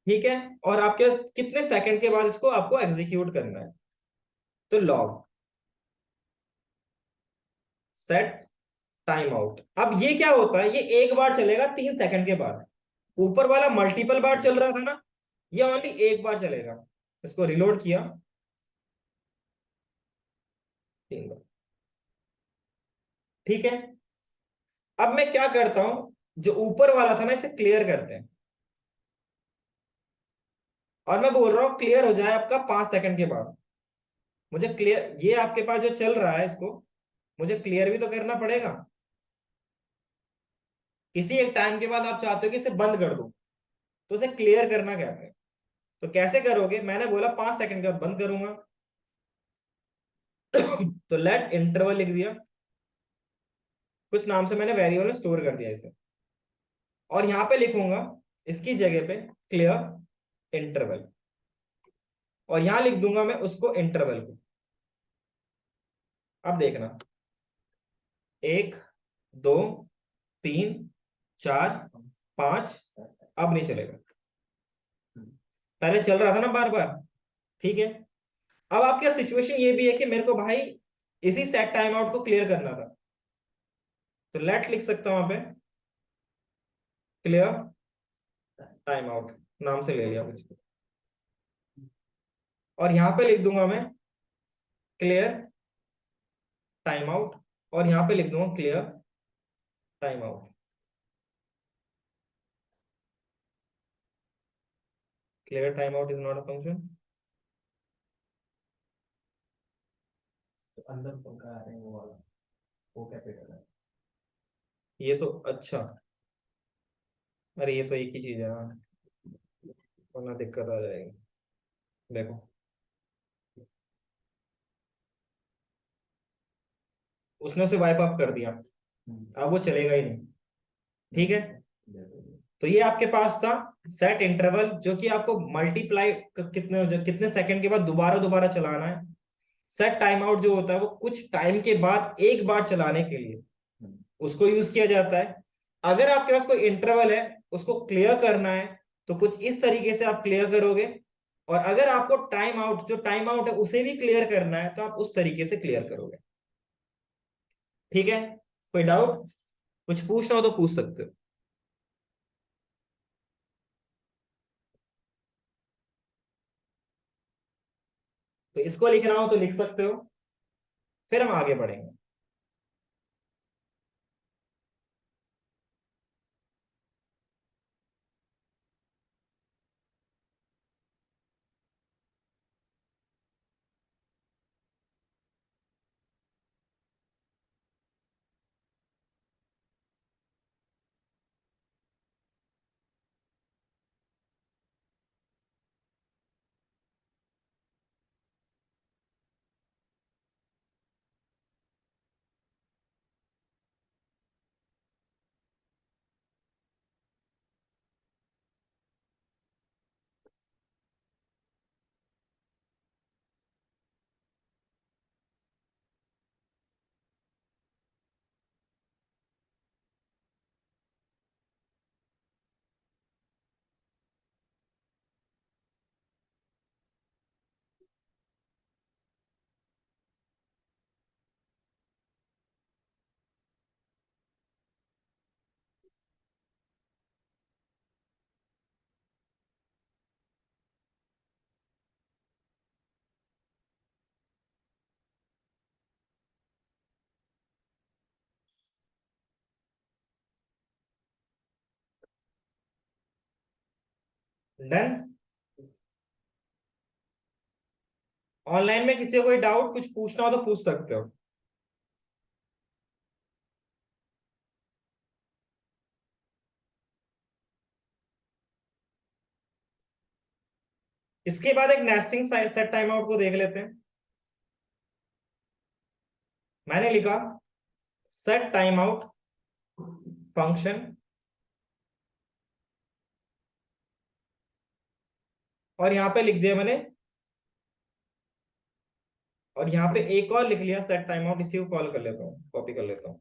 ठीक है, और आपके कितने सेकंड के बाद इसको आपको एग्जीक्यूट करना है, तो लॉग सेट टाइम आउट। अब ये क्या होता है, ये एक बार चलेगा 3 सेकंड के बाद। ऊपर वाला मल्टीपल बार चल रहा था ना, ये ओनली एक बार चलेगा। इसको रिलोड किया, 3 बार, ठीक है। अब मैं क्या करता हूं, जो ऊपर वाला था ना, इसे क्लियर करते हैं, और मैं बोल रहा हूं क्लियर हो जाए आपका 5 सेकंड के बाद। मुझे क्लियर, ये आपके पास जो चल रहा है इसको मुझे क्लियर भी तो करना पड़ेगा। किसी एक टाइम के बाद आप चाहते हो कि इसे बंद कर दो, तो उसे क्लियर करना कहते हैं। तो कैसे करोगे, मैंने बोला 5 सेकंड के बाद बंद करूंगा। तो लेट इंटरवल लिख दिया, कुछ नाम से मैंने वेरिएबल में स्टोर कर दिया इसे, और यहां पे लिखूंगा इसकी जगह पे क्लियर इंटरवल, और यहां लिख दूंगा मैं उसको इंटरवल को। अब देखना, 1, 2, 3, 4, 5, अब नहीं चलेगा। पहले चल रहा था ना बार बार, ठीक है। अब आपके सिचुएशन ये भी है कि मेरे को भाई इसी सेट टाइम आउट को क्लियर करना था, तो लेट लिख सकता हूं वहां पे क्लियर टाइम आउट, नाम से ले लिया कुछ, और यहां पे लिख दूंगा मैं क्लियर टाइम आउट, और यहां पे लिख दूंगा clear time out. Clear time out is not a function. तो अंदर पंखा आ रहे हैं वो वाला, वो कैपिटल है। ये तो अच्छा, अरे ये तो एक ही चीज है, हाँ, वरना दिक्कत आ जाएगी। देखो, उसने उसे वाइप अप कर दिया, अब वो चलेगा ही नहीं, ठीक है। तो ये आपके पास था सेट इंटरवल, जो कि आपको मल्टीप्लाई कितने कितने सेकंड के बाद दोबारा दोबारा चलाना है। सेट टाइम आउट जो होता है वो कुछ टाइम के बाद एक बार चलाने के लिए उसको यूज किया जाता है। अगर आपके पास कोई इंटरवल है, उसको क्लियर करना है, तो कुछ इस तरीके से आप क्लियर करोगे। और अगर आपको टाइम आउट, जो टाइम आउट है उसे भी क्लियर करना है, तो आप उस तरीके से क्लियर करोगे, ठीक है। कोई डाउट, कुछ पूछना हो तो पूछ सकते हो। तो इसको लिखना हो तो लिख सकते हो, फिर हम आगे बढ़ेंगे। डन। ऑनलाइन में किसी को कोई डाउट कुछ पूछना हो तो पूछ सकते हो। इसके बाद एक नेस्टिंग सेट टाइम आउट को देख लेते हैं। मैंने लिखा सेट टाइम आउट फंक्शन, और यहां पे लिख दिया मैंने, और यहां पे एक और लिख लिया सेट टाइम आउट, इसी को कॉल कर लेता हूँ, कॉपी कर लेता हूँ,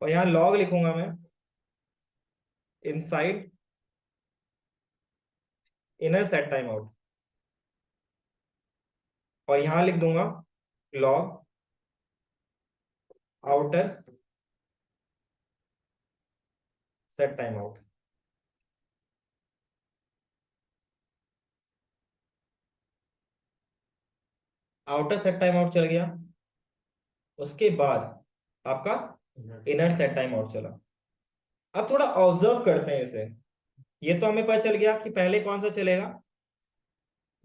और यहां लॉग लिखूंगा मैं inside inner set time out, और यहां लिख दूंगा log outer set time out. Outer set time out चल गया, उसके बाद आपका इनर सेट टाइम आउट चला। अब थोड़ा ऑब्जर्व करते हैं इसे। ये तो हमें पता चल गया कि पहले कौन सा चलेगा,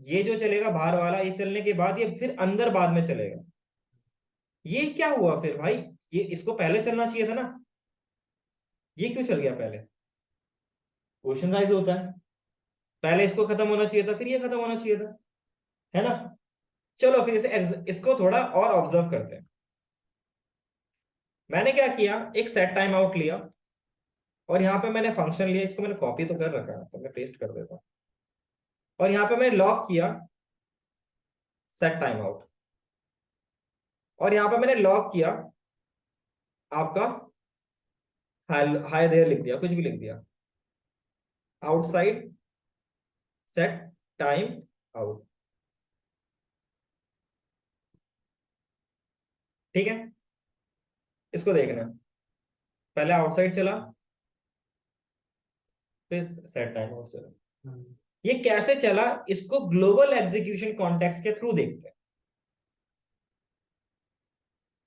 ये जो चलेगा बाहर वाला, ये चलने के बाद ये फिर अंदर बाद में चलेगा। ये क्या हुआ फिर भाई, ये इसको पहले चलना चाहिए था ना, ये क्यों चल गया पहले? क्वेश्चन राइज होता है, पहले इसको खत्म होना चाहिए था फिर ये खत्म होना चाहिए था, है ना। चलो फिर इसको थोड़ा और ऑब्जर्व करते हैं। मैंने क्या किया, एक सेट टाइम आउट लिया, और यहां पे मैंने फंक्शन लिया, इसको मैंने कॉपी तो कर रखा है तो मैं पेस्ट कर देता हूं, और यहां पे मैंने लॉक किया सेट टाइम आउट, और यहां पे मैंने लॉक किया आपका हाय देयर लिख दिया, कुछ भी लिख दिया, आउटसाइड सेट टाइम आउट। ठीक है, इसको देखना, पहले आउटसाइड चला फिर सेट टाइम आउट चला। ये कैसे चला, इसको ग्लोबल एग्जीक्यूशन कॉन्टेक्स्ट के थ्रू देखते हैं।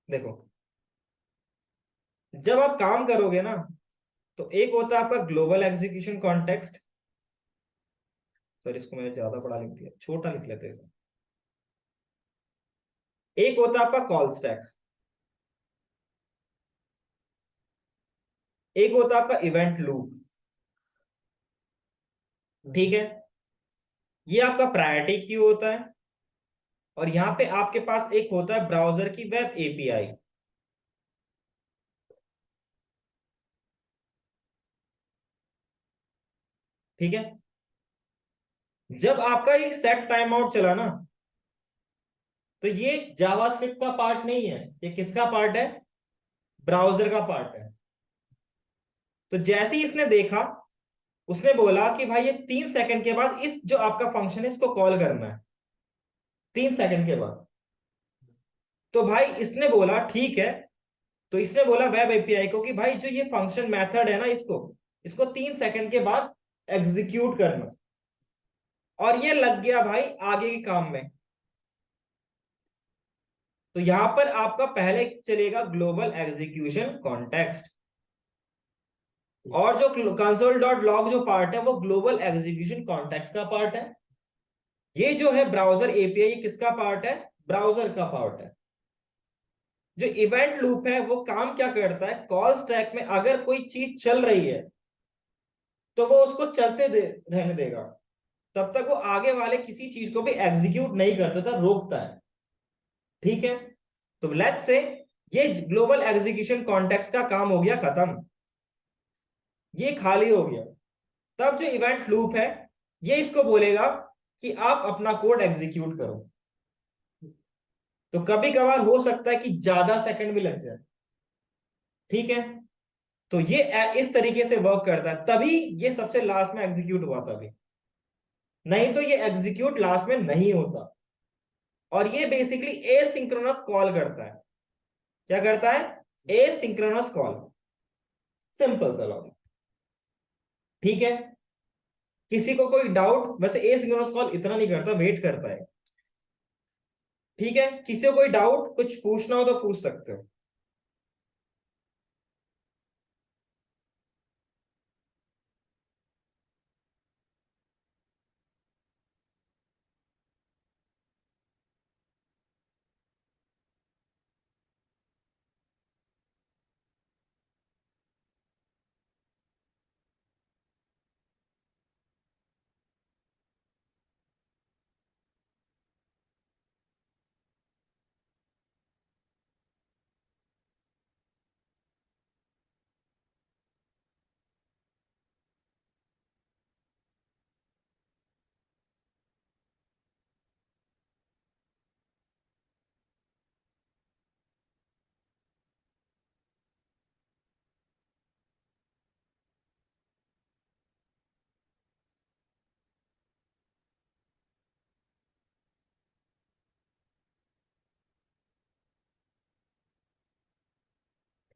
देखो, जब आप काम करोगे ना, तो एक होता है आपका ग्लोबल एग्जीक्यूशन कॉन्टेक्स्ट, सॉरी इसको मैंने ज्यादा बड़ा लिख दिया, छोटा लिख लेते हैं इसे। एक होता है आपका कॉल स्टैक, एक होता है आपका इवेंट लूप। ठीक है, ये आपका प्रायोरिटी क्यू होता है, और यहां पे आपके पास एक होता है ब्राउजर की वेब एपीआई। ठीक है, जब आपका ये सेट टाइम आउट चला ना, तो ये जावास्क्रिप्ट का पार्ट नहीं है, ये किसका पार्ट है, ब्राउजर का पार्ट है। तो जैसे ही इसने देखा, उसने बोला कि भाई ये 3 सेकंड के बाद इस जो आपका फंक्शन है इसको कॉल करना है, 3 सेकंड के बाद। तो भाई इसने बोला ठीक है, तो इसने बोला वेब एपीआई को कि भाई जो ये फंक्शन मेथड है ना, इसको इसको 3 सेकंड के बाद एग्जीक्यूट करना, और ये लग गया भाई आगे के काम में। तो यहां पर आपका पहले चलेगा ग्लोबल एग्जीक्यूशन कॉन्टेक्स्ट, और जो कंसोल डॉट लॉग जो पार्ट है वो ग्लोबल एग्जीक्यूशन कॉन्टेक्स्ट का पार्ट है। ये जो है ब्राउजर एपीआई किसका पार्ट है, ब्राउजर का पार्ट है। जो इवेंट लूप है वो काम क्या करता है, कॉल स्टैक में अगर कोई चीज चल रही है तो वो उसको चलते रहने देगा, तब तक वो आगे वाले किसी चीज को भी एग्जीक्यूट नहीं करता था, रोकता है। ठीक है, तो लेट्स से ये ग्लोबल एग्जीक्यूशन कॉन्टेक्स्ट का काम हो गया खत्म, ये खाली हो गया। तब जो इवेंट लूप है ये इसको बोलेगा कि आप अपना कोड एग्जीक्यूट करो। तो कभी कभार हो सकता है कि ज्यादा सेकंड भी लग जाए। ठीक है, तो ये इस तरीके से वर्क करता है, तभी ये सबसे लास्ट में एग्जीक्यूट हुआ तभी, नहीं तो ये एग्जीक्यूट लास्ट में नहीं होता। और ये बेसिकली एसिंक्रोनस कॉल करता है। क्या करता है, एसिंक्रोनस कॉल, सिंपल सा लॉजिक। ठीक है, किसी को कोई डाउट, वैसे एसिंक्रोनस कॉल इतना नहीं करता, वेट करता है। ठीक है, किसी को कोई डाउट कुछ पूछना हो तो पूछ सकते हो।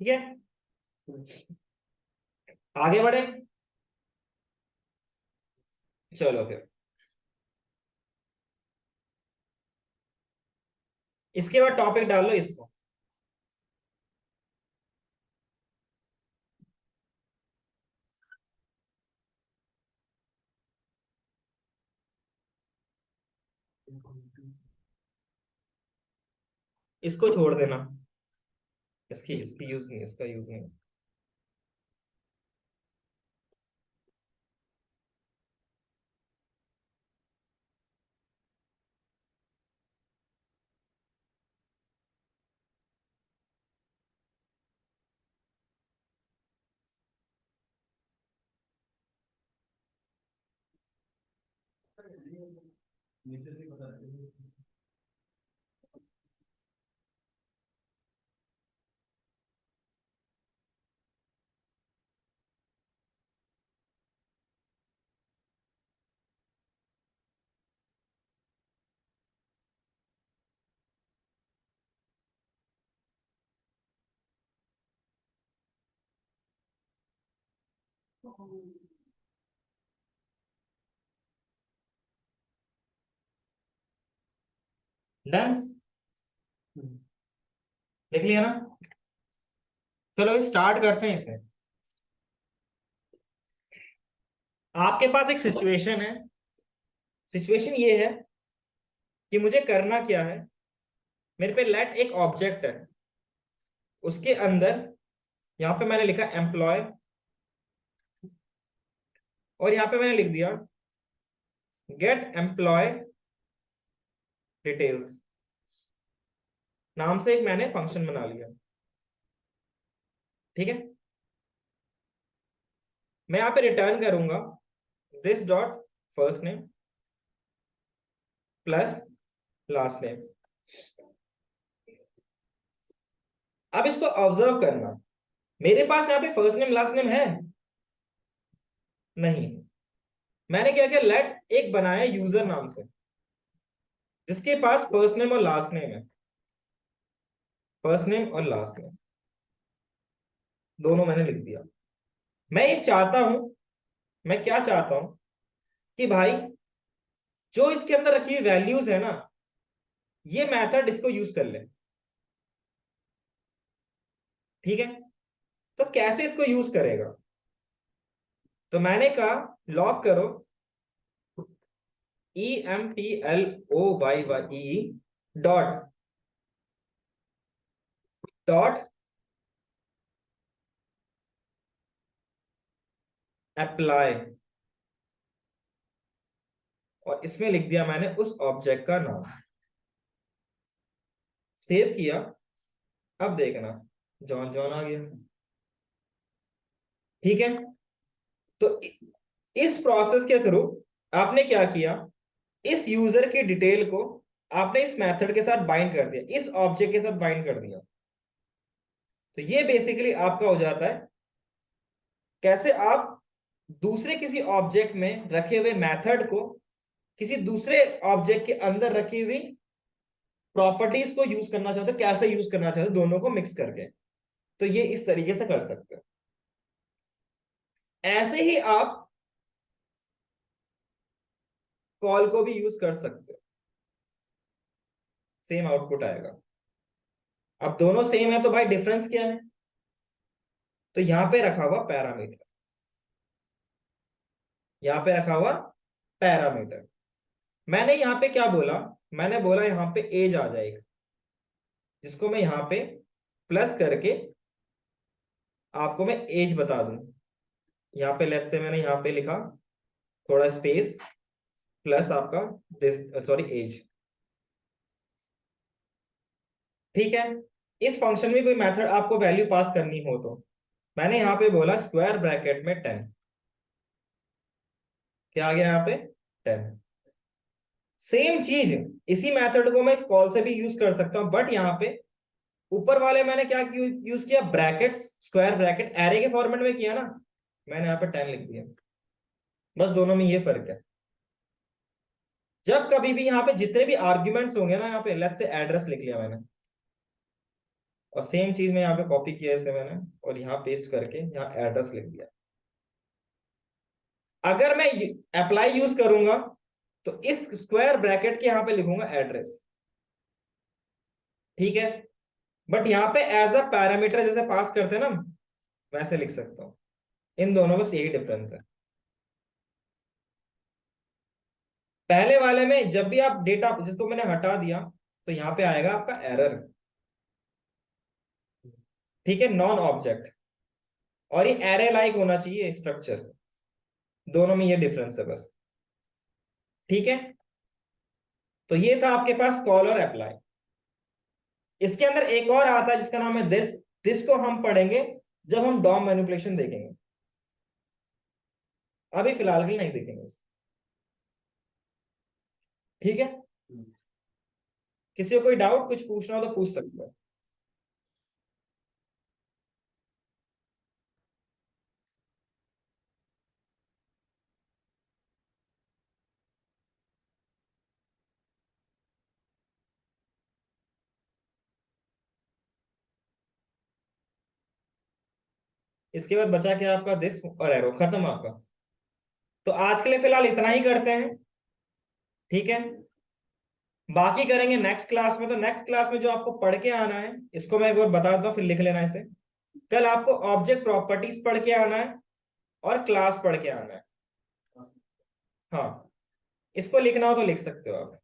ठीक है, आगे बढ़े। चलो फिर इसके बाद टॉपिक डाल लो इसको। इसको छोड़ देना, इसकी यूज नहीं, इसका यूज नहीं। नीचे से बता देंगे। डन, देख लिया ना। चलो स्टार्ट करते हैं इसे। आपके पास एक सिचुएशन है, सिचुएशन ये है कि मुझे करना क्या है। मेरे पे लेट एक ऑब्जेक्ट है, उसके अंदर यहां पे मैंने लिखा एम्प्लॉय, और यहां पे मैंने लिख दिया गेट एम्प्लॉय डिटेल्स नाम से एक मैंने फंक्शन बना लिया। ठीक है, मैं यहां पे रिटर्न करूंगा this dot first name plus last name. अब इसको ऑब्जर्व करना, मेरे पास यहाँ पे फर्स्ट नेम लास्ट नेम है नहीं। मैंने क्या किया, लेट एक बनाया यूजर नाम से जिसके पास फर्स्ट नेम और लास्ट नेम है, फर्स्ट नेम और लास्ट नेम दोनों मैंने लिख दिया। मैं ये चाहता हूं, मैं क्या चाहता हूं कि भाई जो इसके अंदर रखी हुई वैल्यूज है ना, ये मेथड इसको यूज कर ले। ठीक है, तो कैसे इसको यूज करेगा, तो मैंने कहा लॉग करो EMPLOYY डॉट डॉट अप्लाई, और इसमें लिख दिया मैंने उस ऑब्जेक्ट का नाम। सेव किया, अब देखना जॉन जॉन आ गया। ठीक है, तो इस प्रोसेस के थ्रू आपने क्या किया, इस यूजर की डिटेल को आपने इस मेथड के साथ बाइंड कर दिया, इस ऑब्जेक्ट के साथ बाइंड कर दिया। तो ये बेसिकली आपका हो जाता है कैसे आप दूसरे किसी ऑब्जेक्ट में रखे हुए मेथड को किसी दूसरे ऑब्जेक्ट के अंदर रखी हुई प्रॉपर्टीज को यूज करना चाहते हो, कैसे यूज करना चाहते हो, दोनों को मिक्स करके। तो ये इस तरीके से कर सकते हो। ऐसे ही आप कॉल को भी यूज कर सकते हो, सेम आउटपुट आएगा। अब दोनों सेम है तो भाई डिफरेंस क्या है, तो यहां पे रखा हुआ पैरामीटर, यहां पे रखा हुआ पैरामीटर। मैंने यहां पे क्या बोला, मैंने बोला यहां पे एज आ जाएगा, जिसको मैं यहां पे प्लस करके आपको मैं एज बता दूं। यहां पे लेट्स से मैंने यहां पे लिखा थोड़ा स्पेस प्लस आपका दिस सॉरी एज। ठीक है, इस फंक्शन में कोई मेथड आपको वैल्यू पास करनी हो तो मैंने यहां पे बोला स्क्वायर ब्रैकेट में 10, क्या आ गया यहाँ पे 10। सेम चीज इसी मेथड को मैं इस कॉल से भी यूज कर सकता हूं, बट यहाँ पे ऊपर वाले मैंने क्या यूज किया, ब्रैकेट्स स्क्वायर ब्रैकेट एरे के फॉर्मेट में किया ना, मैंने यहाँ पे 10 लिख दिया। बस दोनों में ये फर्क है। जब कभी भी यहाँ पे जितने भी आर्ग्यूमेंट्स होंगे ना, यहाँ पे लेट्स से एड्रेस लिख लिया मैंने, और सेम चीज में यहाँ पे कॉपी किया है इसे मैंने, और यहाँ पेस्ट करके यहाँ एड्रेस लिख दिया। अगर मैं अप्लाई यूज करूंगा तो इस स्क्वायर ब्रैकेट के यहाँ पे लिखूंगा एड्रेस, ठीक है। बट यहाँ पे एज अ पैरामीटर जैसे पास करते हैं ना, वैसे लिख सकता हूं। इन दोनों बस यही डिफरेंस है। पहले वाले में जब भी आप डेटा जिसको मैंने हटा दिया तो यहाँ पे आएगा आपका एरर, ठीक है, नॉन ऑब्जेक्ट। और ये एरे लाइक होना चाहिए स्ट्रक्चर। दोनों में ये डिफरेंस है बस, ठीक है। तो ये था आपके पास कॉल और अप्लाई। इसके अंदर एक और आता है जिसका नाम है दिस। दिस को हम पढ़ेंगे जब हम डॉम मैनिपुलेशन देखेंगे, अभी फिलहाल के लिए नहीं देखेंगे उसे, ठीक है। किसी को कोई डाउट कुछ पूछना हो तो पूछ सकते हो। इसके बाद बचा क्या आपका, दिस और एरो, खत्म आपका। तो आज के लिए फिलहाल इतना ही करते हैं, ठीक है। बाकी करेंगे नेक्स्ट क्लास में। तो नेक्स्ट क्लास में जो आपको पढ़ के आना है, इसको मैं एक बार बता देता हूँ, फिर लिख लेना इसे। कल आपको ऑब्जेक्ट प्रॉपर्टीज पढ़ के आना है और क्लास पढ़ के आना है। हाँ, इसको लिखना हो तो लिख सकते हो आप।